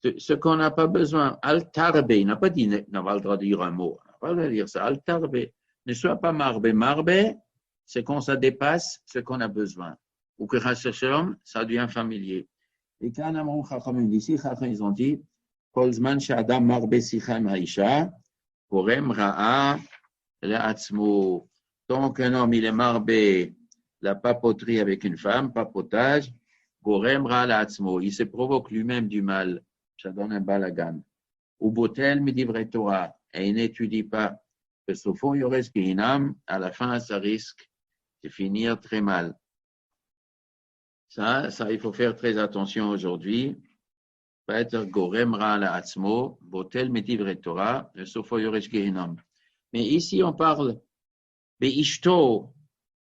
Ce qu'on n'a pas besoin, al-tarbe, il n'a pas dit, n'a pas le droit de dire un mot. On n'a pas le droit de dire ça, al-tarbe. Ne sois pas marbe. Marbe, c'est quand ça dépasse ce qu'on a besoin. Ou que ça devient familier. Et quand ils ont dit, Kolzman sha'adam marbe sichem haisha, korem ra'a le'atzmo. Tant qu'un homme, il est marbe, la papoterie avec une femme, papotage, korem ra'a le'atzmo. Il se provoque lui-même du mal. Ça donne un balagan. Ou botel midivre Torah. Et il n'étudie pas. Parce qu'au fond, il y aurait ce qu'il à la fin, ça risque de finir très mal. Ça, il faut faire très attention aujourd'hui. Peut-être gorem ra la atzmo, botel midivre Torah, sauf au yoresh gehinam. Mais ici, on parle beishto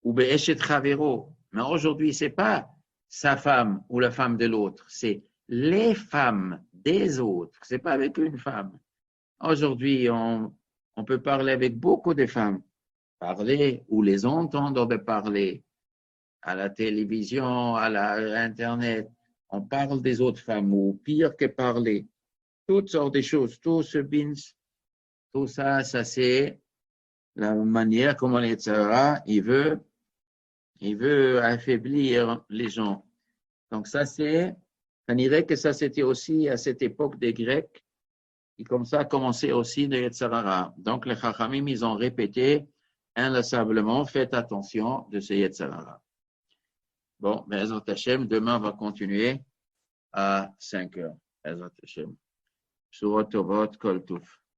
ou beeshet chavero. Mais aujourd'hui, c'est pas sa femme ou la femme de l'autre, c'est les femmes des autres. C'est pas avec une femme. Aujourd'hui, on peut parler avec beaucoup de femmes. Parler ou les entendre de parler à la télévision, à l'Internet. On parle des autres femmes ou pire que parler. Toutes sortes de choses. Tout ce bins, tout ça, c'est la manière comment les Tzara, il veut affaiblir les gens. Donc ça, on dirait que ça, c'était aussi à cette époque des Grecs, qui comme ça commençait aussi le Yetzirara. Donc les Chachamim, ils ont répété inlassablement, faites attention de ce Yetzirara. Bon, Be'ezrat Hashem, demain on va continuer à 5 heures. Be'ezrat Hashem. Surot Tovot, Kol Tuf.